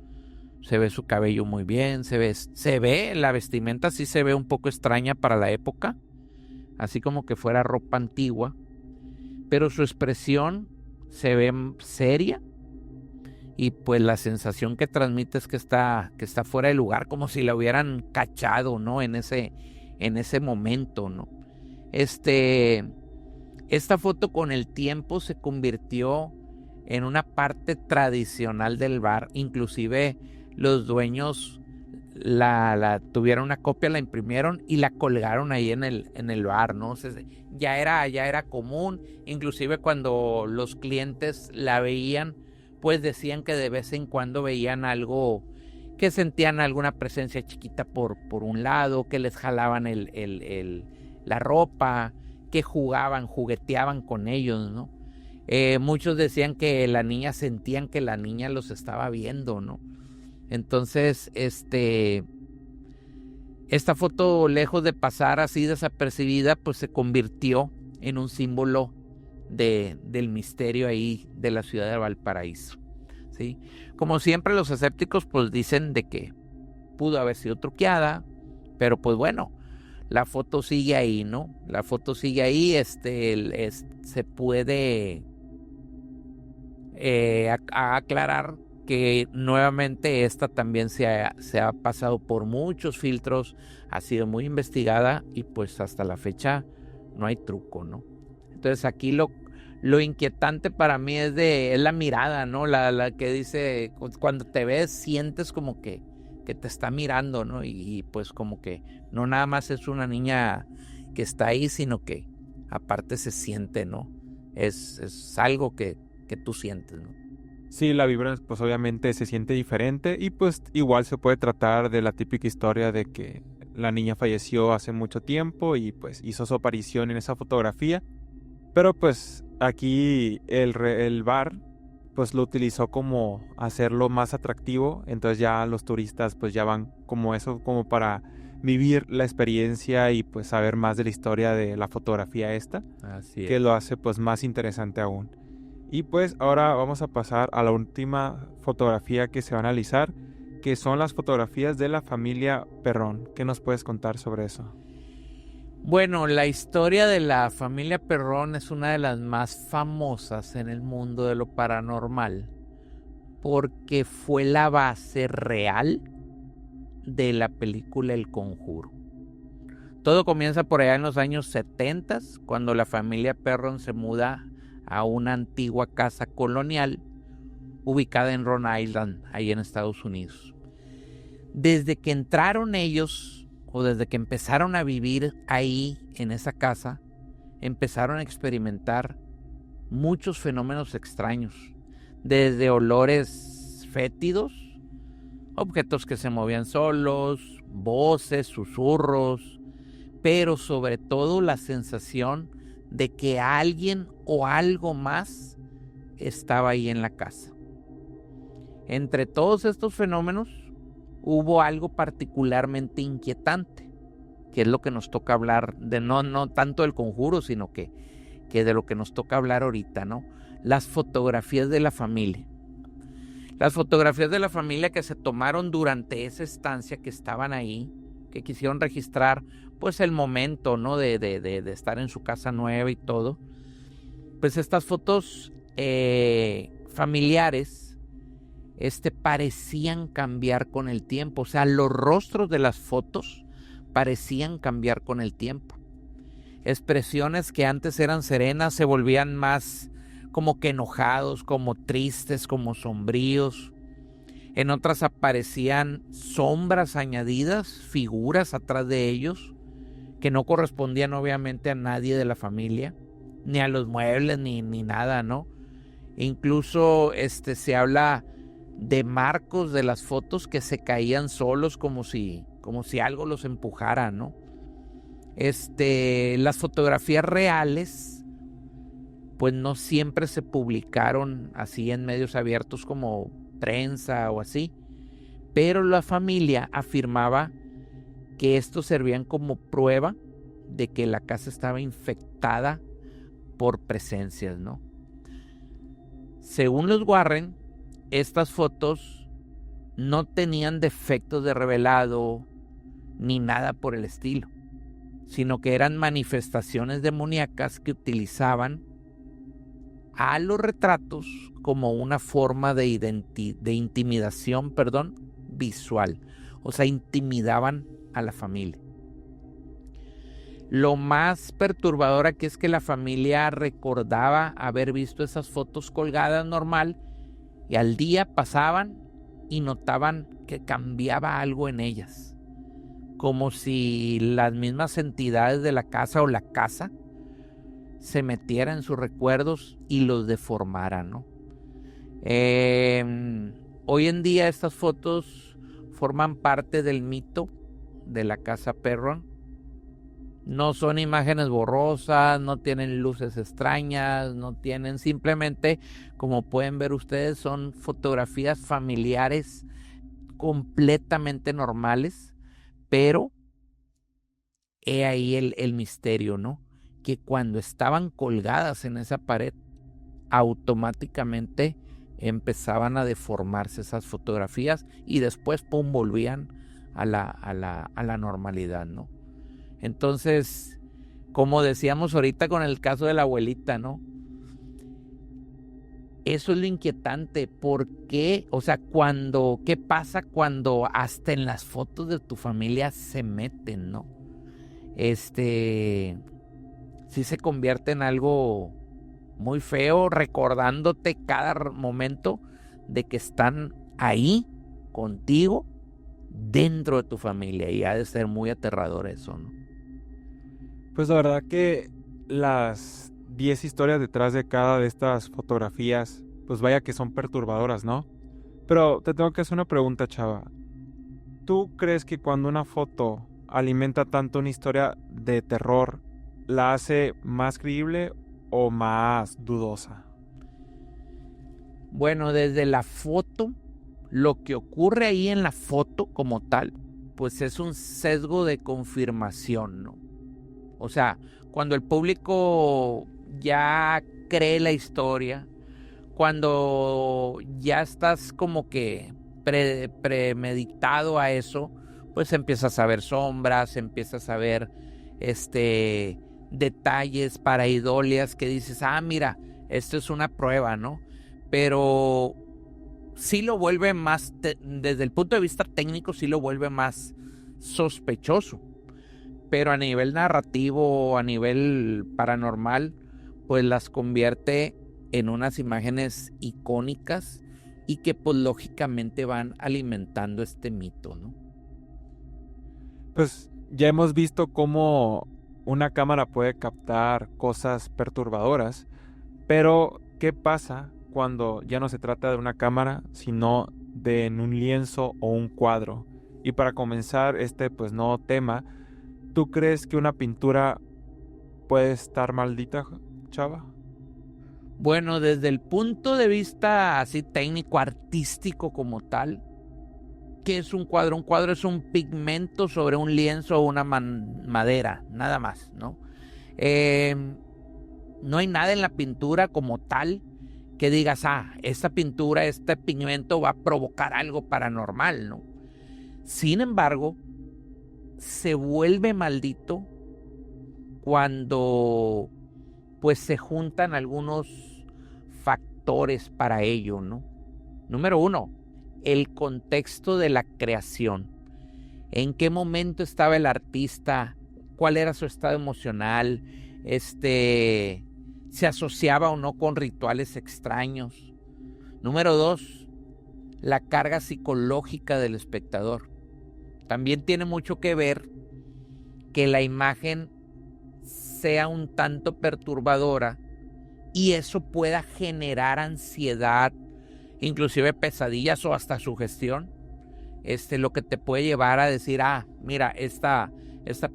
Se ve su cabello muy bien, se ve, la vestimenta sí se ve un poco extraña para la época, así como que fuera ropa antigua, pero su expresión se ve seria y pues la sensación que transmite es que está fuera de lugar, como si la hubieran cachado, ¿no? En ese momento, ¿no? Esta foto con el tiempo se convirtió en una parte tradicional del bar, inclusive los dueños la tuvieron una copia, la imprimieron y la colgaron ahí en el bar, ¿no? O sea, ya era común, inclusive cuando los clientes la veían, pues decían que de vez en cuando veían algo, que sentían alguna presencia chiquita por un lado, que les jalaban la ropa, que jugueteaban con ellos, ¿no? Muchos decían que la niña sentían que la niña los estaba viendo, ¿no? Entonces, esta foto, lejos de pasar así desapercibida, pues se convirtió en un símbolo del misterio ahí de la ciudad de Valparaíso, ¿sí? Como siempre, los escépticos pues dicen de que pudo haber sido truqueada, pero pues bueno, la foto sigue ahí, ¿no? La foto sigue ahí, se puede aclarar que nuevamente esta también se ha pasado por muchos filtros, ha sido muy investigada y pues hasta la fecha no hay truco, ¿no? Entonces aquí lo inquietante para mí es la mirada, ¿no? La que dice, cuando te ves sientes como que te está mirando, ¿no? Y pues como que no nada más es una niña que está ahí, sino que aparte se siente, ¿no? Es algo que tú sientes, ¿no? Sí, la vibra pues obviamente se siente diferente y pues igual se puede tratar de la típica historia de que la niña falleció hace mucho tiempo y pues hizo su aparición en esa fotografía, pero pues aquí el bar pues lo utilizó como hacerlo más atractivo, entonces ya los turistas pues ya van como eso, como para vivir la experiencia y pues saber más de la historia de la fotografía esta, Así que es. lo hace pues más interesante aún. Y pues ahora vamos a pasar a la última fotografía que se va a analizar, que son las fotografías de la familia Perrón. ¿Qué nos puedes contar sobre eso? Bueno, la historia de la familia Perrón es una de las más famosas en el mundo de lo paranormal, porque fue la base real de la película El Conjuro. Todo comienza por allá en los años 70, cuando la familia Perrón se muda a una antigua casa colonial ubicada en Rhode Island, ahí en Estados Unidos. Desde que entraron ellos, o desde que empezaron a vivir ahí en esa casa, empezaron a experimentar muchos fenómenos extraños, desde olores fétidos, objetos que se movían solos, voces, susurros, pero sobre todo la sensación de que alguien o algo más estaba ahí en la casa. Entre todos estos fenómenos hubo algo particularmente inquietante, que es lo que nos toca hablar de, no tanto del conjuro, sino que de lo que nos toca hablar ahorita, ¿no? Las fotografías de la familia. Las fotografías de la familia que se tomaron durante esa estancia, que estaban ahí, que quisieron registrar pues el momento, ¿no? de estar en su casa nueva y todo. Pues estas fotos familiares parecían cambiar con el tiempo. O sea, los rostros de las fotos parecían cambiar con el tiempo. Expresiones que antes eran serenas se volvían más como que enojados, como tristes, como sombríos. En otras aparecían sombras añadidas, figuras atrás de ellos, que no correspondían obviamente a nadie de la familia, ni a los muebles, ni nada, ¿no? Incluso se habla de marcos de las fotos que se caían solos como si algo los empujara, ¿no? Las fotografías reales pues no siempre se publicaron así en medios abiertos como prensa o así, pero la familia afirmaba que estos servían como prueba de que la casa estaba infectada por presencias, ¿no? Según los Warren, estas fotos no tenían defectos de revelado ni nada por el estilo, sino que eran manifestaciones demoníacas que utilizaban a los retratos como una forma de intimidación, visual. O sea, intimidaban a la familia. Lo más perturbador aquí es que la familia recordaba haber visto esas fotos colgadas normal y al día pasaban y notaban que cambiaba algo en ellas, como si las mismas entidades de la casa o la casa se metieran en sus recuerdos y los deformaran, ¿no? Hoy en día estas fotos forman parte del mito de la casa Perron. No son imágenes borrosas, no tienen luces extrañas, no tienen, simplemente, como pueden ver ustedes, son fotografías familiares completamente normales, pero he ahí el misterio, ¿no? Que cuando estaban colgadas en esa pared, automáticamente empezaban a deformarse esas fotografías y después, pum, volvían a la normalidad, ¿no? Entonces, como decíamos ahorita con el caso de la abuelita, ¿no? Eso es lo inquietante. ¿Por qué? O sea, ¿qué pasa cuando hasta en las fotos de tu familia se meten, ¿no? Sí se convierte en algo muy feo, recordándote cada momento de que están ahí contigo, dentro de tu familia, y ha de ser muy aterrador eso, ¿no? Pues la verdad que las 10 historias detrás de cada de estas fotografías, pues vaya que son perturbadoras, ¿no? Pero te tengo que hacer una pregunta, Chava. ¿Tú crees que cuando una foto alimenta tanto una historia de terror, la hace más creíble o más dudosa? Bueno, desde la foto, lo que ocurre ahí en la foto como tal, pues es un sesgo de confirmación, ¿no? O sea, cuando el público ya cree la historia, cuando ya estás como que premeditado a eso, pues empiezas a ver sombras, empiezas a ver detalles, paraidolias que dices, mira, esto es una prueba, ¿no? Pero sí lo vuelve más, desde el punto de vista técnico, sí lo vuelve más sospechoso. Pero a nivel narrativo, a nivel paranormal, pues las convierte en unas imágenes icónicas y que pues lógicamente van alimentando este mito, ¿no? Pues ya hemos visto cómo una cámara puede captar cosas perturbadoras, pero ¿qué pasa cuando ya no se trata de una cámara, sino de en un lienzo o un cuadro? Y para comenzar pues nuevo tema, ¿tú crees que una pintura puede estar maldita, Chava? Bueno, desde el punto de vista así técnico, artístico como tal, ¿qué es un cuadro? Un cuadro es un pigmento sobre un lienzo o una madera, nada más, ¿no? No hay nada en la pintura como tal que digas, esta pintura, este pigmento va a provocar algo paranormal, ¿no? Sin embargo, se vuelve maldito cuando pues se juntan algunos factores para ello, ¿no? Número 1, el contexto de la creación. ¿En qué momento estaba el artista? ¿Cuál era su estado emocional? ¿Se asociaba o no con rituales extraños? Número 2, la carga psicológica del espectador. También tiene mucho que ver que la imagen sea un tanto perturbadora y eso pueda generar ansiedad, inclusive pesadillas o hasta sugestión, lo que te puede llevar a decir, mira, esta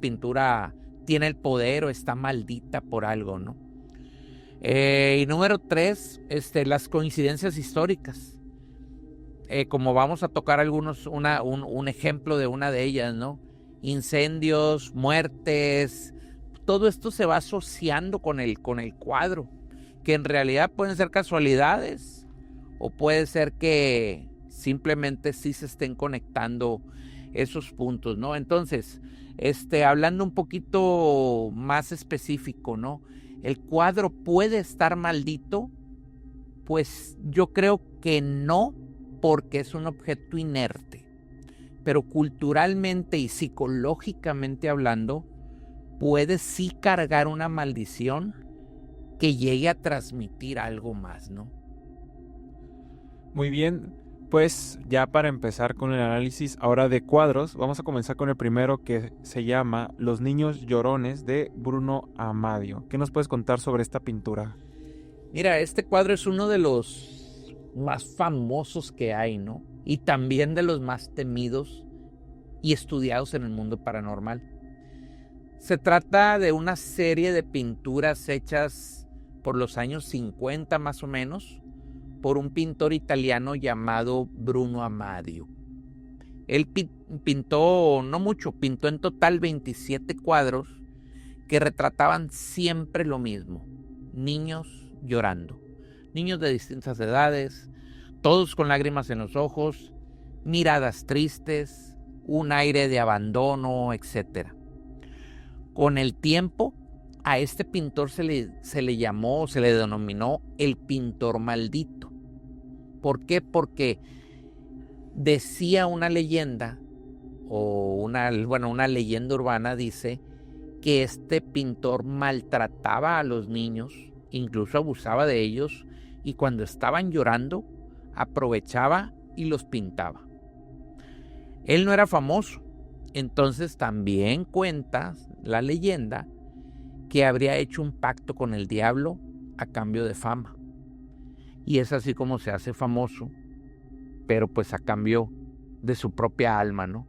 pintura tiene el poder o está maldita por algo, ¿no? Y número 3, las coincidencias históricas. Como vamos a tocar un ejemplo de una de ellas, ¿no? Incendios, muertes, todo esto se va asociando con el cuadro, que en realidad pueden ser casualidades o puede ser que simplemente sí se estén conectando esos puntos, ¿no? Entonces, hablando un poquito más específico, ¿no? ¿El cuadro puede estar maldito? Pues yo creo que no, porque es un objeto inerte. Pero culturalmente y psicológicamente hablando, puede sí cargar una maldición que llegue a transmitir algo más, ¿no? Muy bien, pues ya para empezar con el análisis ahora de cuadros, vamos a comenzar con el primero que se llama Los niños llorones de Bruno Amadio. ¿Qué nos puedes contar sobre esta pintura? Mira, este cuadro es uno de los más famosos que hay, ¿no? Y también de los más temidos y estudiados en el mundo paranormal. Se trata de una serie de pinturas hechas por los años 50 más o menos, por un pintor italiano llamado Bruno Amadio. Él pintó, no mucho, pintó en total 27 cuadros que retrataban siempre lo mismo: niños llorando, niños de distintas edades, todos con lágrimas en los ojos, miradas tristes, un aire de abandono, etc. Con el tiempo, a este pintor se le llamó, se le denominó el pintor maldito. ¿Por qué? Porque decía una leyenda, una leyenda urbana dice que este pintor maltrataba a los niños, incluso abusaba de ellos, y cuando estaban llorando, aprovechaba y los pintaba. Él no era famoso, entonces también cuenta la leyenda que habría hecho un pacto con el diablo a cambio de fama. Y es así como se hace famoso, pero pues a cambio de su propia alma, ¿no?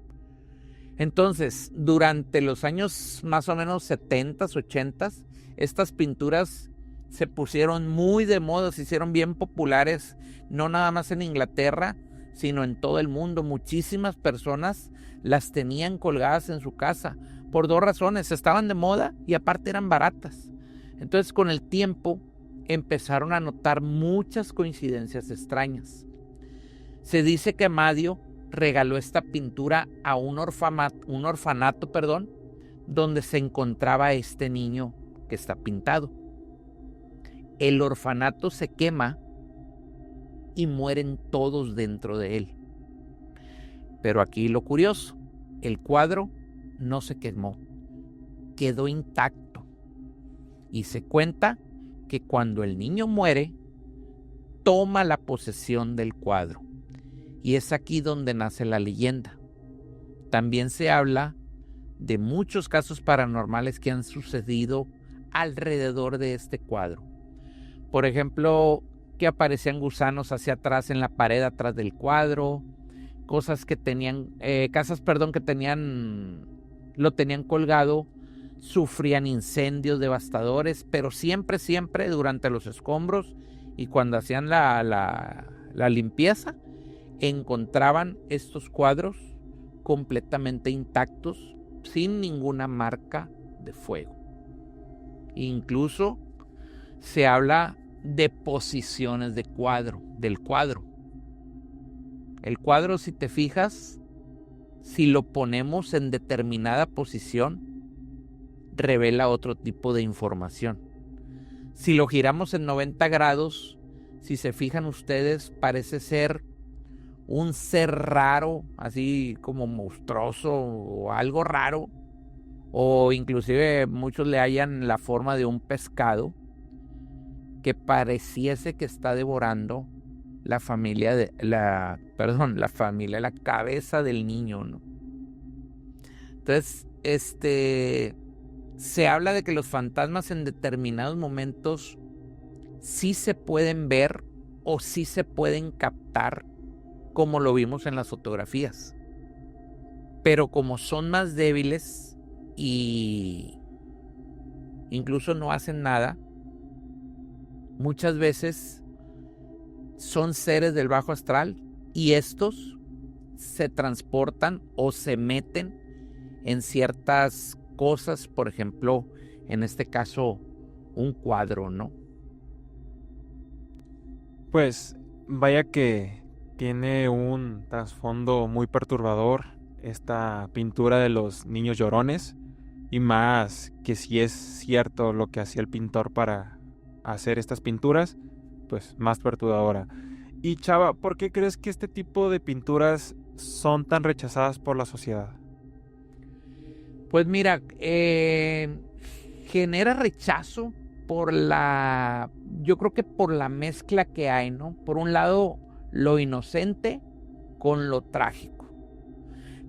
Entonces, durante los años más o menos 70s, 80s, estas pinturas se pusieron muy de moda, se hicieron bien populares, no nada más en Inglaterra, sino en todo el mundo. Muchísimas personas las tenían colgadas en su casa por dos razones: estaban de moda y aparte eran baratas. Entonces, con el tiempo empezaron a notar muchas coincidencias extrañas. Se dice que Amadio regaló esta pintura a un orfanato, donde se encontraba este niño que está pintado. El orfanato se quema y mueren todos dentro de él. Pero aquí lo curioso: el cuadro no se quemó, quedó intacto. Y se cuenta que cuando el niño muere, toma la posesión del cuadro. Y es aquí donde nace la leyenda. También se habla de muchos casos paranormales que han sucedido alrededor de este cuadro. Por ejemplo, que aparecían gusanos hacia atrás en la pared atrás del cuadro, casas que tenían lo tenían colgado, sufrían incendios devastadores, pero siempre durante los escombros y cuando hacían la limpieza, encontraban estos cuadros completamente intactos, sin ninguna marca de fuego. Incluso se habla de posiciones del cuadro. El cuadro, si te fijas, si lo ponemos en determinada posición, revela otro tipo de información. Si lo giramos en 90 grados, si se fijan ustedes, parece ser un ser raro, así como monstruoso o algo raro, o inclusive muchos le hallan la forma de un pescado que pareciese que está devorando la cabeza del niño, ¿no? Entonces, se habla de que los fantasmas en determinados momentos sí se pueden ver o sí se pueden captar, como lo vimos en las fotografías. Pero como son más débiles y incluso no hacen nada, muchas veces son seres del bajo astral y estos se transportan o se meten en ciertas cosas, por ejemplo, en este caso, un cuadro, ¿no? Pues vaya que tiene un trasfondo muy perturbador esta pintura de los niños llorones, y más que si es cierto lo que hacía el pintor para hacer estas pinturas, pues más perturbadora. Y Chava, ¿por qué crees que este tipo de pinturas son tan rechazadas por la sociedad? Pues mira, genera rechazo yo creo que por la mezcla que hay, ¿no? Por un lado, lo inocente con lo trágico.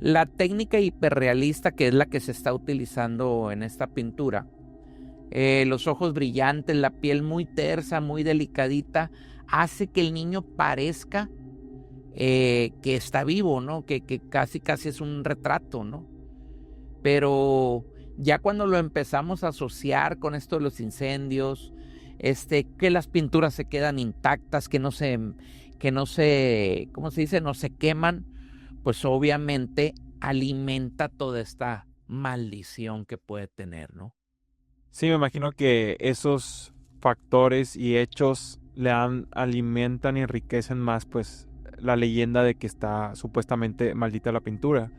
La técnica hiperrealista, que es la que se está utilizando en esta pintura, los ojos brillantes, la piel muy tersa, muy delicadita, hace que el niño parezca que está vivo, ¿no? Que casi es un retrato, ¿no? Pero ya cuando lo empezamos a asociar con esto de los incendios, que las pinturas se quedan intactas, que no se, ¿cómo se dice? No se queman, pues obviamente alimenta toda esta maldición que puede tener, ¿no? Sí, me imagino que esos factores y hechos alimentan y enriquecen más, pues, la leyenda de que está supuestamente maldita la pintura.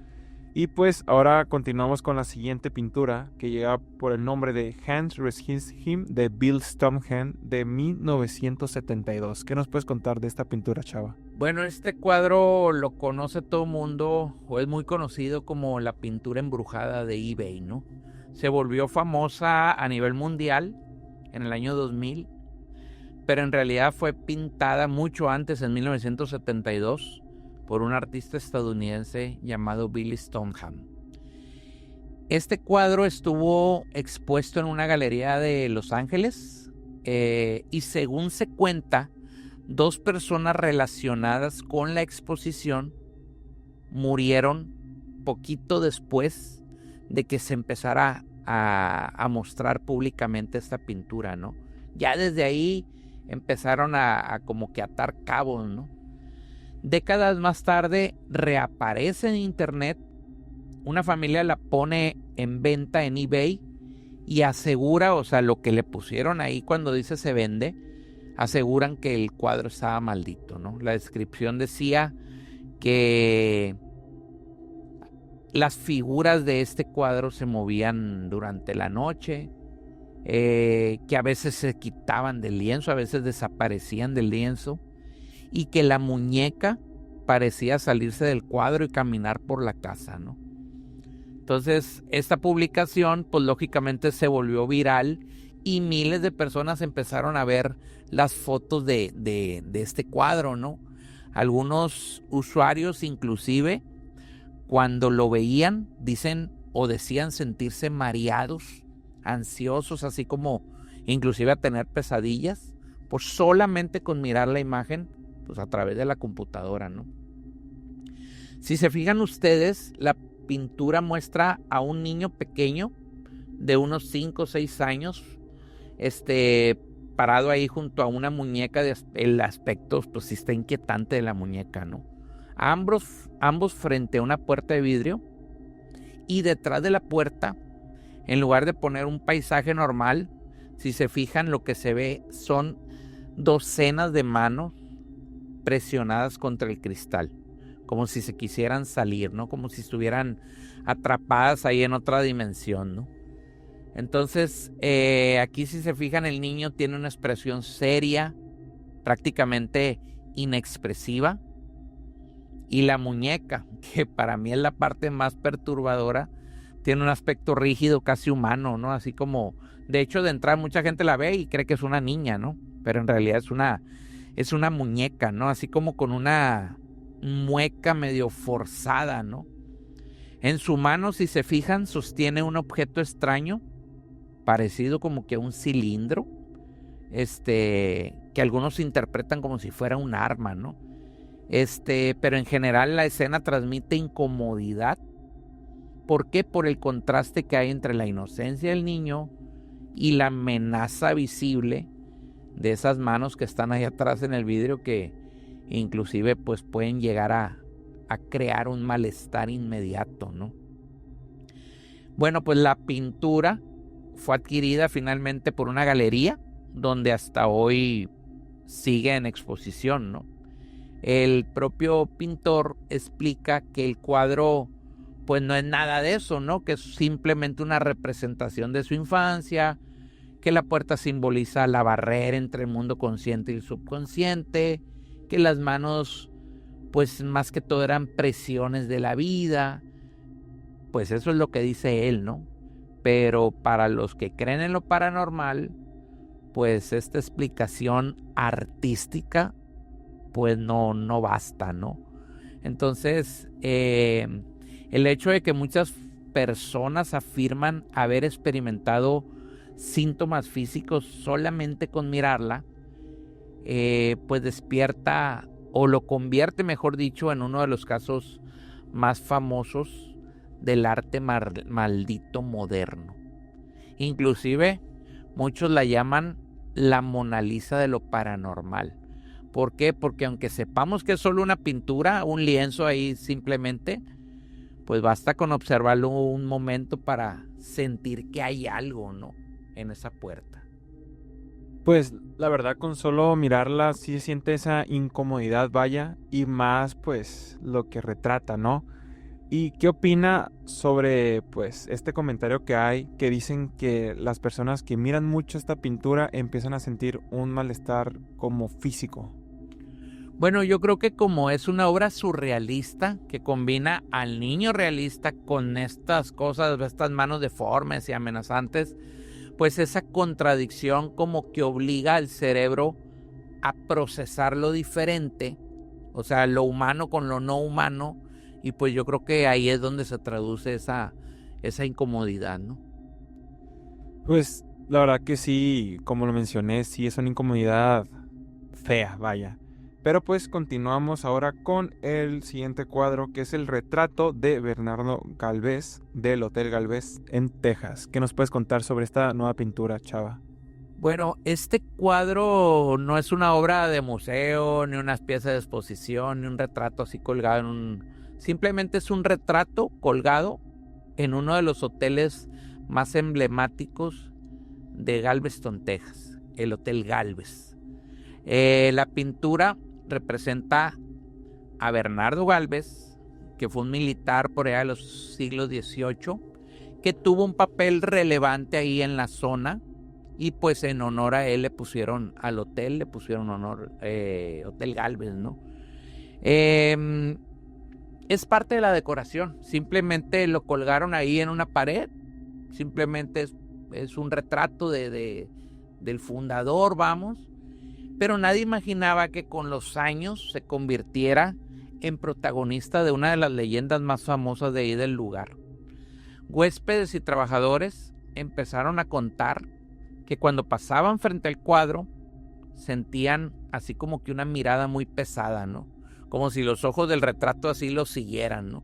Y pues ahora continuamos con la siguiente pintura, que llega por el nombre de Hans Resist Him de Bill Stonehenge de 1972. ¿Qué nos puedes contar de esta pintura, Chava? Bueno, este cuadro lo conoce todo el mundo, o es muy conocido como la pintura embrujada de eBay, ¿no? Se volvió famosa a nivel mundial en el año 2000, pero en realidad fue pintada mucho antes, en 1972, por un artista estadounidense llamado Bill Stonehenge. Este cuadro estuvo expuesto en una galería de Los Ángeles y según se cuenta, 2 personas relacionadas con la exposición murieron poquito después de que se empezara a mostrar públicamente esta pintura, ¿no? Ya desde ahí empezaron a como que atar cabos, ¿no? Décadas más tarde reaparece en internet, una familia la pone en venta en eBay y asegura, o sea, lo que le pusieron ahí cuando dice se vende, aseguran que el cuadro estaba maldito, ¿no? La descripción decía que las figuras de este cuadro se movían durante la noche, que a veces se quitaban del lienzo, a veces desaparecían del lienzo, y que la muñeca parecía salirse del cuadro y caminar por la casa, ¿no? Entonces, esta publicación, pues lógicamente se volvió viral y miles de personas empezaron a ver las fotos de este cuadro, ¿no? Algunos usuarios inclusive, cuando lo veían, dicen o decían sentirse mareados, ansiosos, así como inclusive a tener pesadillas, pues solamente con mirar la imagen, pues a través de la computadora, ¿no? Si se fijan ustedes, la pintura muestra a un niño pequeño de unos 5 o 6 años, parado ahí junto a una muñeca. El aspecto, pues sí está inquietante de la muñeca, ¿no? Ambos frente a una puerta de vidrio, y detrás de la puerta, en lugar de poner un paisaje normal, si se fijan, lo que se ve son docenas de manos presionadas contra el cristal, como si se quisieran salir, ¿no? Como si estuvieran atrapadas ahí en otra dimensión, ¿no? Entonces, aquí si se fijan, el niño tiene una expresión seria, prácticamente inexpresiva, y la muñeca, que para mí es la parte más perturbadora, tiene un aspecto rígido, casi humano, ¿no? Así como, de hecho, de entrada mucha gente la ve y cree que es una niña, ¿no? Pero en realidad es una muñeca, ¿no? Así como con una mueca medio forzada, ¿no? En su mano, si se fijan, sostiene un objeto extraño, parecido como que un cilindro, que algunos interpretan como si fuera un arma, ¿no? Pero en general la escena transmite incomodidad. ¿Por qué? Por el contraste que hay entre la inocencia del niño y la amenaza visible de esas manos que están ahí atrás en el vidrio, que inclusive pues pueden llegar a crear un malestar inmediato, ¿no? Bueno, pues la pintura fue adquirida finalmente por una galería donde hasta hoy sigue en exposición, ¿no? El propio pintor explica que el cuadro pues no es nada de eso, ¿no? Que es simplemente una representación de su infancia, que la puerta simboliza la barrera entre el mundo consciente y el subconsciente, que las manos pues más que todo eran presiones de la vida. Pues eso es lo que dice él, ¿no? Pero para los que creen en lo paranormal, pues esta explicación artística pues no basta, ¿no? Entonces, el hecho de que muchas personas afirman haber experimentado síntomas físicos solamente con mirarla, pues despierta o lo convierte, mejor dicho, en uno de los casos más famosos del arte maldito moderno. Inclusive muchos la llaman la Mona Lisa de lo paranormal. ¿Por qué? Porque aunque sepamos que es solo una pintura, un lienzo ahí simplemente, pues basta con observarlo un momento para sentir que hay algo, ¿no?, en esa puerta. Pues la verdad, con solo mirarla sí se siente esa incomodidad, vaya, y más pues lo que retrata, ¿no? ¿Y qué opina sobre pues este comentario que hay que dicen que las personas que miran mucho esta pintura empiezan a sentir un malestar como físico? Bueno, yo creo que como es una obra surrealista que combina al niño realista con estas cosas, estas manos deformes y amenazantes, pues esa contradicción como que obliga al cerebro a procesar lo diferente, o sea, lo humano con lo no humano, y pues yo creo que ahí es donde se traduce esa incomodidad, ¿no? Pues la verdad que sí, como lo mencioné, sí es una incomodidad fea, vaya. Pero pues continuamos ahora con el siguiente cuadro, que es el retrato de Bernardo Galvez del Hotel Galvez en Texas. ¿Qué nos puedes contar sobre esta nueva pintura, Chava? Bueno, este cuadro no es una obra de museo, ni una pieza de exposición, ni un retrato así colgado en un... Simplemente es un retrato colgado en uno de los hoteles más emblemáticos de Galveston, Texas, el Hotel Galvez. La pintura representa a Bernardo Galvez, que fue un militar por allá de los siglos XVIII, que tuvo un papel relevante ahí en la zona, y pues en honor a él le pusieron al hotel, le pusieron honor Hotel Galvez, ¿no? Es parte de la decoración, simplemente lo colgaron ahí en una pared, simplemente es un retrato del fundador, vamos, pero nadie imaginaba que con los años se convirtiera en protagonista de una de las leyendas más famosas de ahí del lugar. Huéspedes y trabajadores empezaron a contar que cuando pasaban frente al cuadro sentían así como que una mirada muy pesada, ¿no? Como si los ojos del retrato así lo siguieran, ¿no?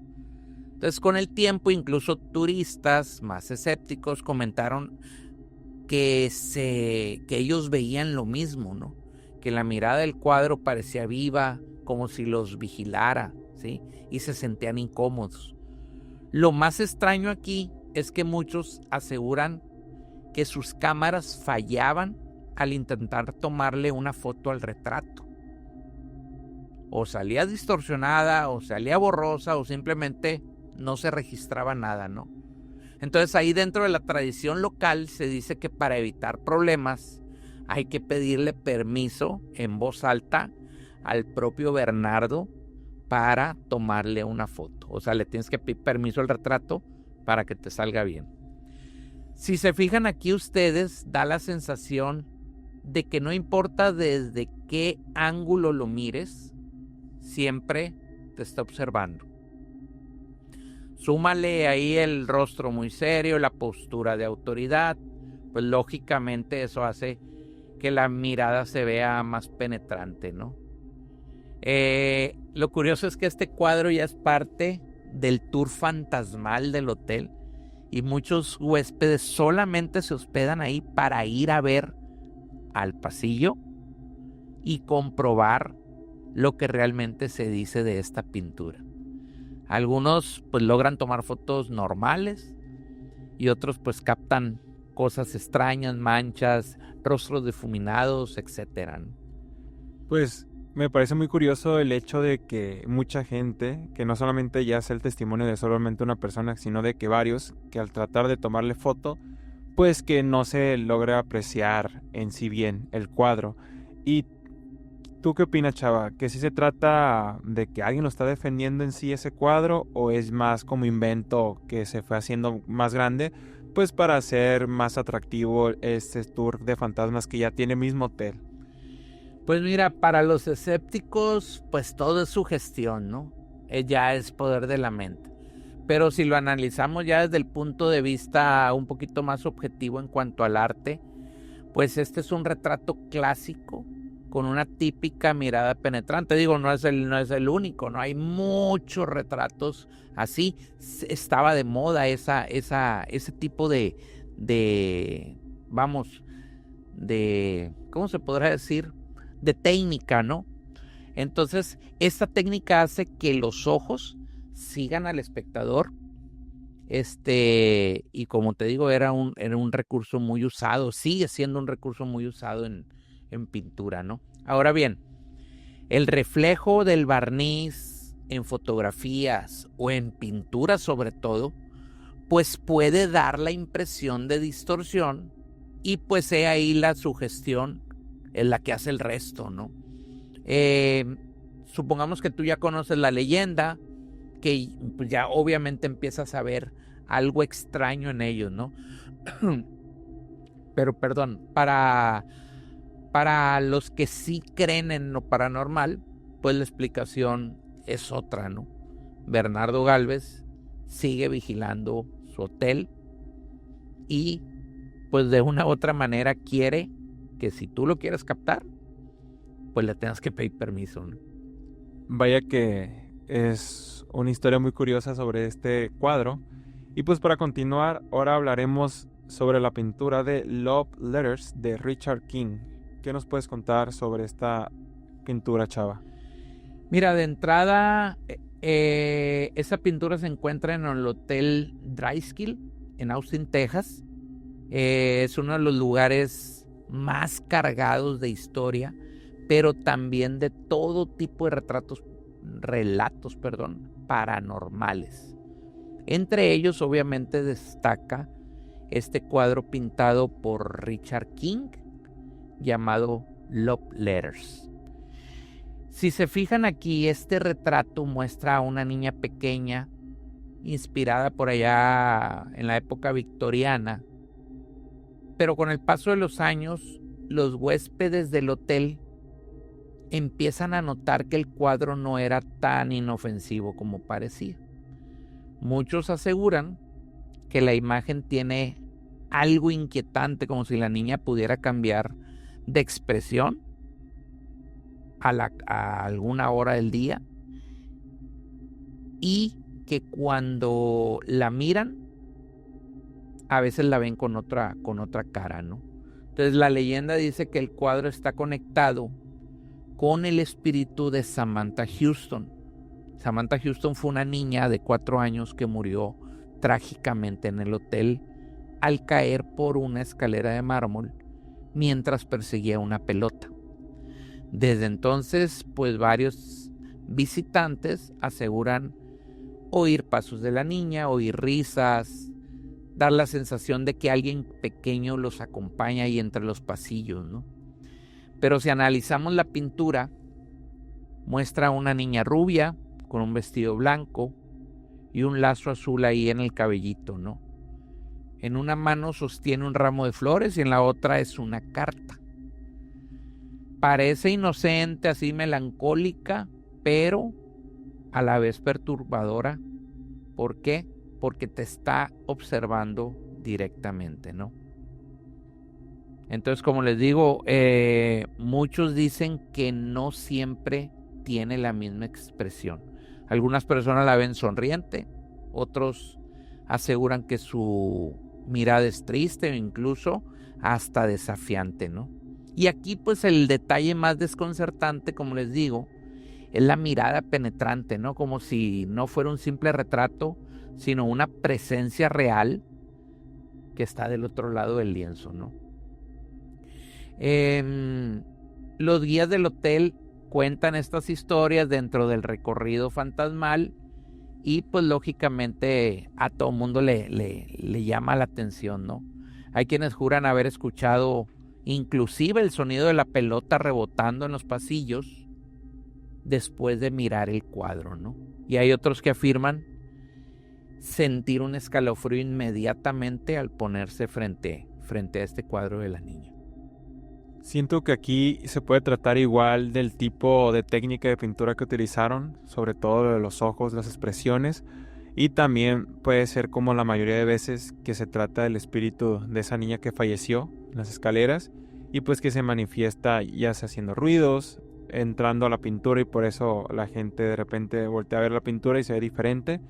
Entonces, con el tiempo, incluso turistas más escépticos comentaron que ellos veían lo mismo, ¿no? Que la mirada del cuadro parecía viva, como si los vigilara, ¿sí? Y se sentían incómodos. Lo más extraño aquí es que muchos aseguran que sus cámaras fallaban al intentar tomarle una foto al retrato. O salía distorsionada, o salía borrosa, o simplemente no se registraba nada, ¿no? Entonces ahí dentro de la tradición local se dice que para evitar problemas hay que pedirle permiso en voz alta al propio Bernardo para tomarle una foto. O sea, le tienes que pedir permiso al retrato para que te salga bien. Si se fijan aquí ustedes, da la sensación de que no importa desde qué ángulo lo mires, siempre te está observando. Súmale ahí el rostro muy serio, la postura de autoridad, pues lógicamente eso hace que la mirada se vea más penetrante, ¿no? Lo curioso es que este cuadro ya es parte del tour fantasmal del hotel y muchos huéspedes solamente se hospedan ahí para ir a ver al pasillo y comprobar lo que realmente se dice de esta pintura. Algunos pues logran tomar fotos normales y otros pues captan cosas extrañas, manchas, rostros difuminados, etcétera. Pues Me parece muy curioso el hecho de que mucha gente, que no solamente ya sea el testimonio de solamente una persona, sino de que varios, que al tratar de tomarle foto, pues que no se logra apreciar en sí bien el cuadro. ¿Y tú qué opinas, Chava? ¿Que sí se trata de que alguien lo está defendiendo en sí ese cuadro o es más como invento que se fue haciendo más grande, pues para hacer más atractivo este tour de fantasmas que ya tiene el mismo hotel? Pues mira, para los escépticos, pues todo es sugestión, ¿no? Ya es poder de la mente. Pero si lo analizamos ya desde el punto de vista un poquito más objetivo en cuanto al arte, pues este es un retrato clásico con una típica mirada penetrante. Digo, no es el único, ¿no? Hay muchos retratos así. Estaba de moda ese tipo vamos, ¿cómo se podrá decir? De técnica, ¿no? Entonces, esta técnica hace que los ojos sigan al espectador. Y como te digo, era un recurso muy usado, sigue siendo un recurso muy usado en pintura, ¿no? Ahora bien, el reflejo del barniz en fotografías o en pintura sobre todo, pues puede dar la impresión de distorsión y pues ahí la sugestión es la que hace el resto, ¿no? Supongamos que tú ya conoces la leyenda, que pues ya obviamente empiezas a ver algo extraño en ellos, ¿no? Pero perdón, para los que sí creen en lo paranormal, pues la explicación es otra, ¿no? Bernardo Gálvez sigue vigilando su hotel y pues de una u otra manera quiere que si tú lo quieres captar, pues le tengas que pedir permiso, ¿no? Vaya que es una historia muy curiosa sobre este cuadro. Y pues para continuar, ahora hablaremos sobre la pintura de Love Letters de Richard King. ¿Qué nos puedes contar sobre esta pintura, Chava? Mira, de entrada, esa pintura se encuentra en el Hotel Dreiskill en Austin, Texas. Es uno de los lugares más cargados de historia, pero también de todo tipo de relatos, paranormales. Entre ellos, obviamente, destaca este cuadro pintado por Richard King llamado Love Letters. Si se fijan aquí, este retrato muestra a una niña pequeña inspirada por allá en la época victoriana, pero con el paso de los años, los huéspedes del hotel empiezan a notar que el cuadro no era tan inofensivo como parecía. Muchos aseguran que la imagen tiene algo inquietante, como si la niña pudiera cambiar de expresión a alguna hora del día, y que cuando la miran a veces la ven con otra cara, ¿no? Entonces la leyenda dice que el cuadro está conectado con el espíritu de Samantha Houston. Samantha Houston fue una niña de 4 años que murió trágicamente en el hotel al caer por una escalera de mármol mientras perseguía una pelota. Desde entonces, pues varios visitantes aseguran oír pasos de la niña, oír risas, dar la sensación de que alguien pequeño los acompaña ahí entre los pasillos, ¿no? Pero si analizamos la pintura, muestra a una niña rubia con un vestido blanco y un lazo azul ahí en el cabellito, ¿no? En una mano sostiene un ramo de flores y en la otra es una carta. Parece inocente, así melancólica, pero a la vez perturbadora. ¿Por qué? Porque te está observando directamente, ¿no? Entonces, como les digo, muchos dicen que no siempre tiene la misma expresión. Algunas personas la ven sonriente, otros aseguran que su mirada es triste o incluso hasta desafiante, ¿no? Y aquí pues el detalle más desconcertante, como les digo, es la mirada penetrante, ¿no? Como si no fuera un simple retrato, sino una presencia real que está del otro lado del lienzo, ¿no? Los guías del hotel cuentan estas historias dentro del recorrido fantasmal y pues lógicamente a todo mundo le llama la atención, ¿no? Hay quienes juran haber escuchado inclusive el sonido de la pelota rebotando en los pasillos después de mirar el cuadro, ¿no? Y hay otros que afirman sentir un escalofrío inmediatamente al ponerse frente a este cuadro de la niña. Siento que aquí se puede tratar igual del tipo de técnica de pintura que utilizaron, sobre todo lo de los ojos, las expresiones, y también puede ser como la mayoría de veces que se trata del espíritu de esa niña que falleció en las escaleras y pues que se manifiesta ya sea haciendo ruidos, entrando a la pintura y por eso la gente de repente voltea a ver la pintura y se ve diferente,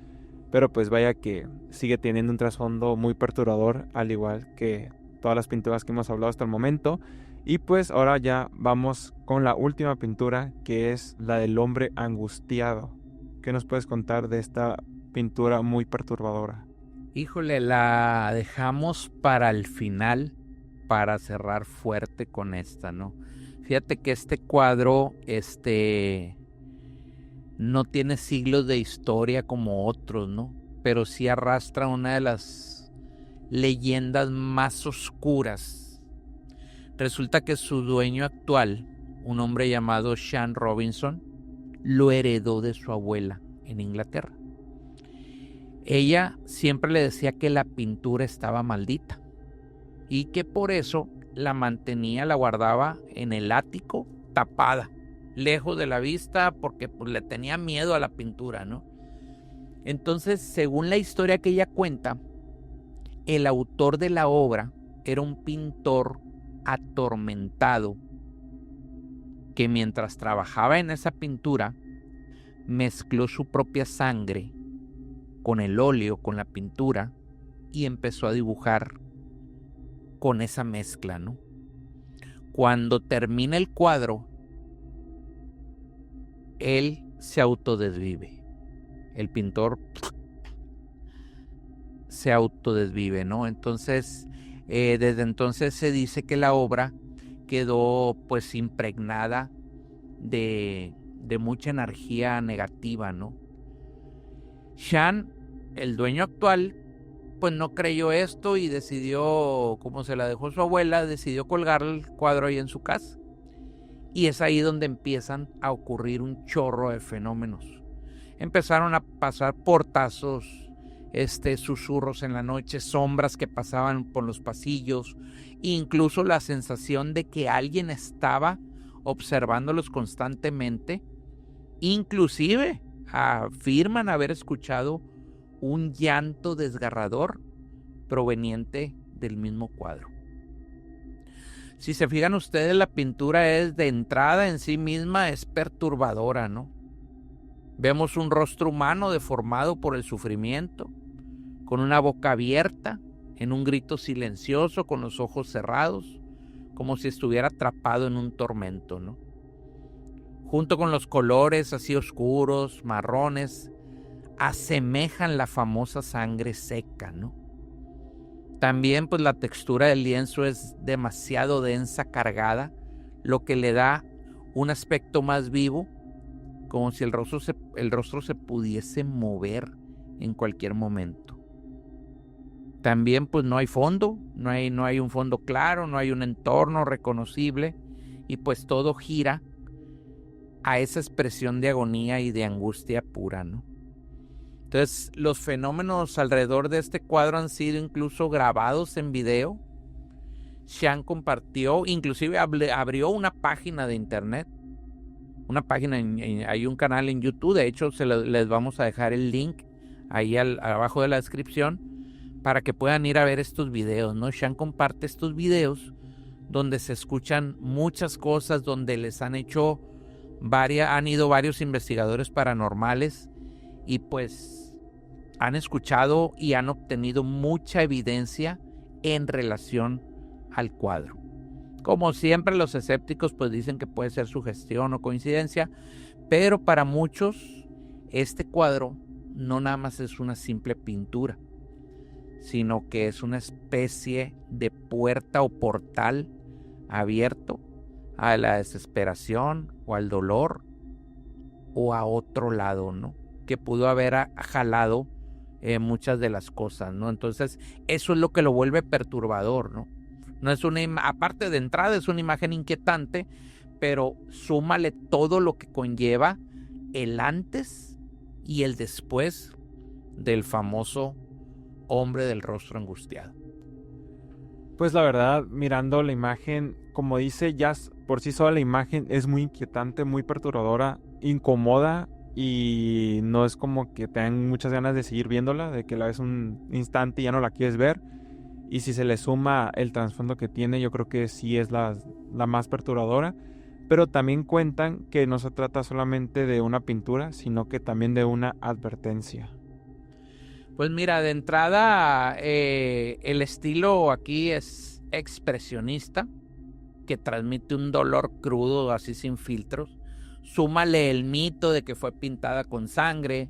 pero pues vaya que sigue teniendo un trasfondo muy perturbador al igual que todas las pinturas que hemos hablado hasta el momento. Y pues ahora ya vamos con la última pintura, que es la del hombre angustiado. ¿Qué nos puedes contar de esta pintura muy perturbadora? Híjole, la dejamos para el final, para cerrar fuerte con esta, ¿no? Fíjate que este cuadro, no tiene siglos de historia como otros, ¿no? Pero sí arrastra una de las leyendas más oscuras. Resulta que su dueño actual, un hombre llamado Sean Robinson, lo heredó de su abuela en Inglaterra. Ella siempre le decía que la pintura estaba maldita y que por eso la mantenía, la guardaba en el ático tapada, lejos de la vista, porque pues, le tenía miedo a la pintura, ¿no? Entonces, según la historia que ella cuenta, el autor de la obra era un pintor atormentado que mientras trabajaba en esa pintura mezcló su propia sangre con el óleo, con la pintura y empezó a dibujar con esa mezcla, ¿no? Cuando termina el cuadro, él se autodesvive. El pintor se autodesvive, ¿no? Entonces, desde entonces se dice que la obra quedó pues impregnada de mucha energía negativa, ¿no? Sean, el dueño actual, pues no creyó esto y decidió, como se la dejó su abuela, decidió colgar el cuadro ahí en su casa. Y es ahí donde empiezan a ocurrir un chorro de fenómenos. Empezaron a pasar portazos, susurros en la noche, sombras que pasaban por los pasillos, incluso la sensación de que alguien estaba observándolos constantemente. Inclusive afirman haber escuchado un llanto desgarrador proveniente del mismo cuadro. Si se fijan ustedes, la pintura es de entrada en sí misma, es perturbadora, ¿no? Vemos un rostro humano deformado por el sufrimiento, con una boca abierta, en un grito silencioso, con los ojos cerrados, como si estuviera atrapado en un tormento, ¿no? Junto con los colores así oscuros, marrones, asemejan la famosa sangre seca, ¿no? También pues la textura del lienzo es demasiado densa, cargada, lo que le da un aspecto más vivo, como si el rostro se pudiese mover en cualquier momento. También pues no hay fondo, no hay un fondo claro, no hay un entorno reconocible y pues todo gira a esa expresión de agonía y de angustia pura, ¿no? Entonces, los fenómenos alrededor de este cuadro han sido incluso grabados en video. Sean compartió, inclusive abrió una página de internet, hay un canal en YouTube, de hecho les vamos a dejar el link ahí abajo de la descripción para que puedan ir a ver estos videos, ¿no? Sean comparte estos videos donde se escuchan muchas cosas, donde les han ido varios investigadores paranormales y pues han escuchado y han obtenido mucha evidencia en relación al cuadro. Como siempre, los escépticos pues dicen que puede ser sugestión o coincidencia, pero para muchos este cuadro no nada más es una simple pintura, sino que es una especie de puerta o portal abierto a la desesperación o al dolor o a otro lado, ¿no? Que pudo haber jalado muchas de las cosas, ¿no? Entonces, eso es lo que lo vuelve perturbador, ¿no? No es aparte de entrada, es una imagen inquietante, pero súmale todo lo que conlleva el antes y el después del famoso hombre del rostro angustiado. Pues la verdad, mirando la imagen, como dice, ya por sí sola la imagen es muy inquietante, muy perturbadora, incomoda, y no es como que te dan muchas ganas de seguir viéndola, de que la ves un instante y ya no la quieres ver. Y si se le suma el trasfondo que tiene, yo creo que sí es la más perturbadora. Pero también cuentan que no se trata solamente de una pintura, sino que también de una advertencia. Pues mira, de entrada el estilo aquí es expresionista, que transmite un dolor crudo, así sin filtros. Súmale el mito de que fue pintada con sangre,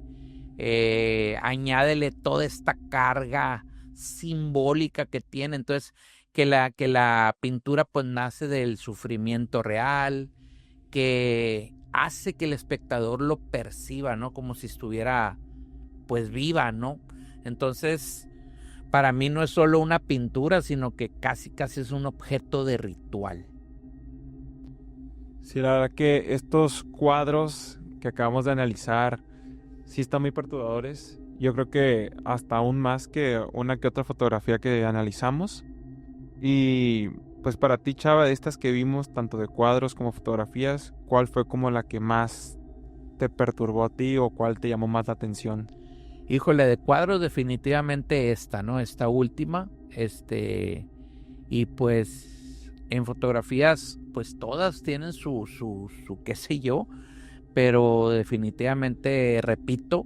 añádele toda esta carga simbólica que tiene. Entonces, que la pintura pues nace del sufrimiento real, que hace que el espectador lo perciba, ¿no? Como si estuviera pues viva, ¿no? Entonces, para mí no es solo una pintura, sino que casi es un objeto de ritual. Sí, la verdad que estos cuadros que acabamos de analizar sí están muy perturbadores. Yo creo que hasta aún más que una que otra fotografía que analizamos. Y pues para ti, Chava, de estas que vimos, tanto de cuadros como fotografías, ¿cuál fue como la que más te perturbó a ti o cuál te llamó más la atención? Híjole, de cuadros definitivamente esta, ¿no? Esta última, y pues en fotografías, pues todas tienen su qué sé yo, pero definitivamente, repito,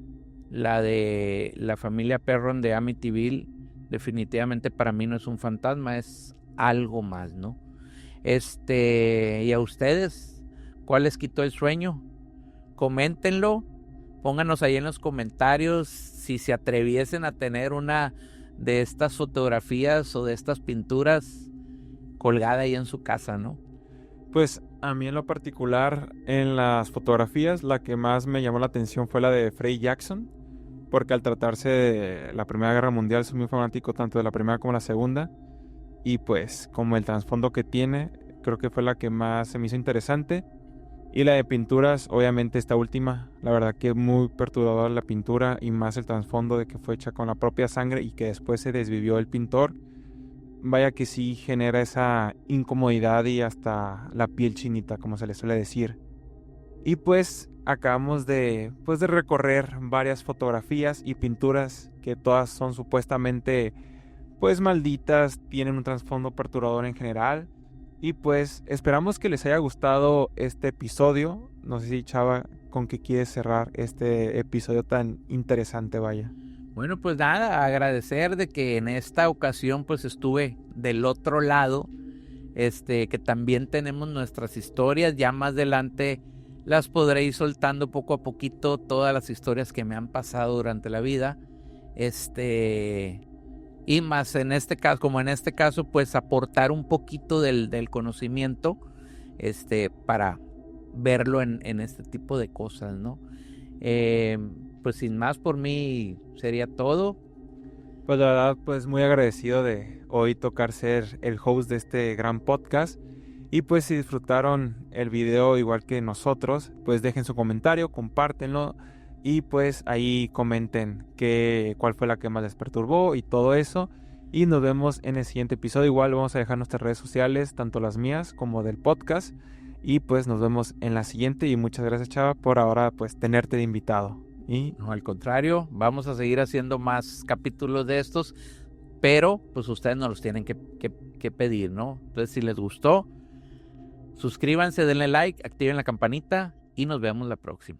la de la familia Perron de Amityville, definitivamente para mí no es un fantasma, es algo más, ¿no? Y a ustedes, ¿cuál les quitó el sueño? Coméntenlo, pónganos ahí en los comentarios si se atreviesen a tener una de estas fotografías o de estas pinturas colgada ahí en su casa, ¿no? Pues a mí en lo particular, en las fotografías, la que más me llamó la atención fue la de Freddie Jackson, porque al tratarse de la Primera Guerra Mundial soy muy fanático tanto de la primera como la segunda, y pues como el trasfondo que tiene, creo que fue la que más se me hizo interesante. Y la de pinturas, obviamente esta última, la verdad que muy perturbadora la pintura y más el trasfondo de que fue hecha con la propia sangre y que después se desvivió el pintor. Vaya que sí genera esa incomodidad y hasta la piel chinita, como se le suele decir. Y pues acabamos de recorrer varias fotografías y pinturas que todas son supuestamente pues malditas, tienen un trasfondo perturbador en general. Y pues esperamos que les haya gustado este episodio. No sé si, Chava, con qué quieres cerrar este episodio tan interesante, vaya. Bueno, pues nada, agradecer de que en esta ocasión pues estuve del otro lado, que también tenemos nuestras historias. Ya más adelante las podré ir soltando poco a poquito, todas las historias que me han pasado durante la vida. Y más en este caso, como en este caso, pues aportar un poquito del conocimiento, para verlo en este tipo de cosas, ¿no? Pues sin más, por mí sería todo. Pues la verdad, pues muy agradecido de hoy tocar ser el host de este gran podcast. Y pues si disfrutaron el video igual que nosotros, pues dejen su comentario, compártenlo. Y pues ahí comenten cuál fue la que más les perturbó y todo eso. Y nos vemos en el siguiente episodio. Igual vamos a dejar nuestras redes sociales, tanto las mías como del podcast. Y pues nos vemos en la siguiente. Y muchas gracias, Chava, por ahora pues tenerte de invitado. Y no, al contrario, vamos a seguir haciendo más capítulos de estos. Pero pues ustedes nos los tienen que pedir, ¿no? Entonces si les gustó, suscríbanse, denle like, activen la campanita y nos vemos la próxima.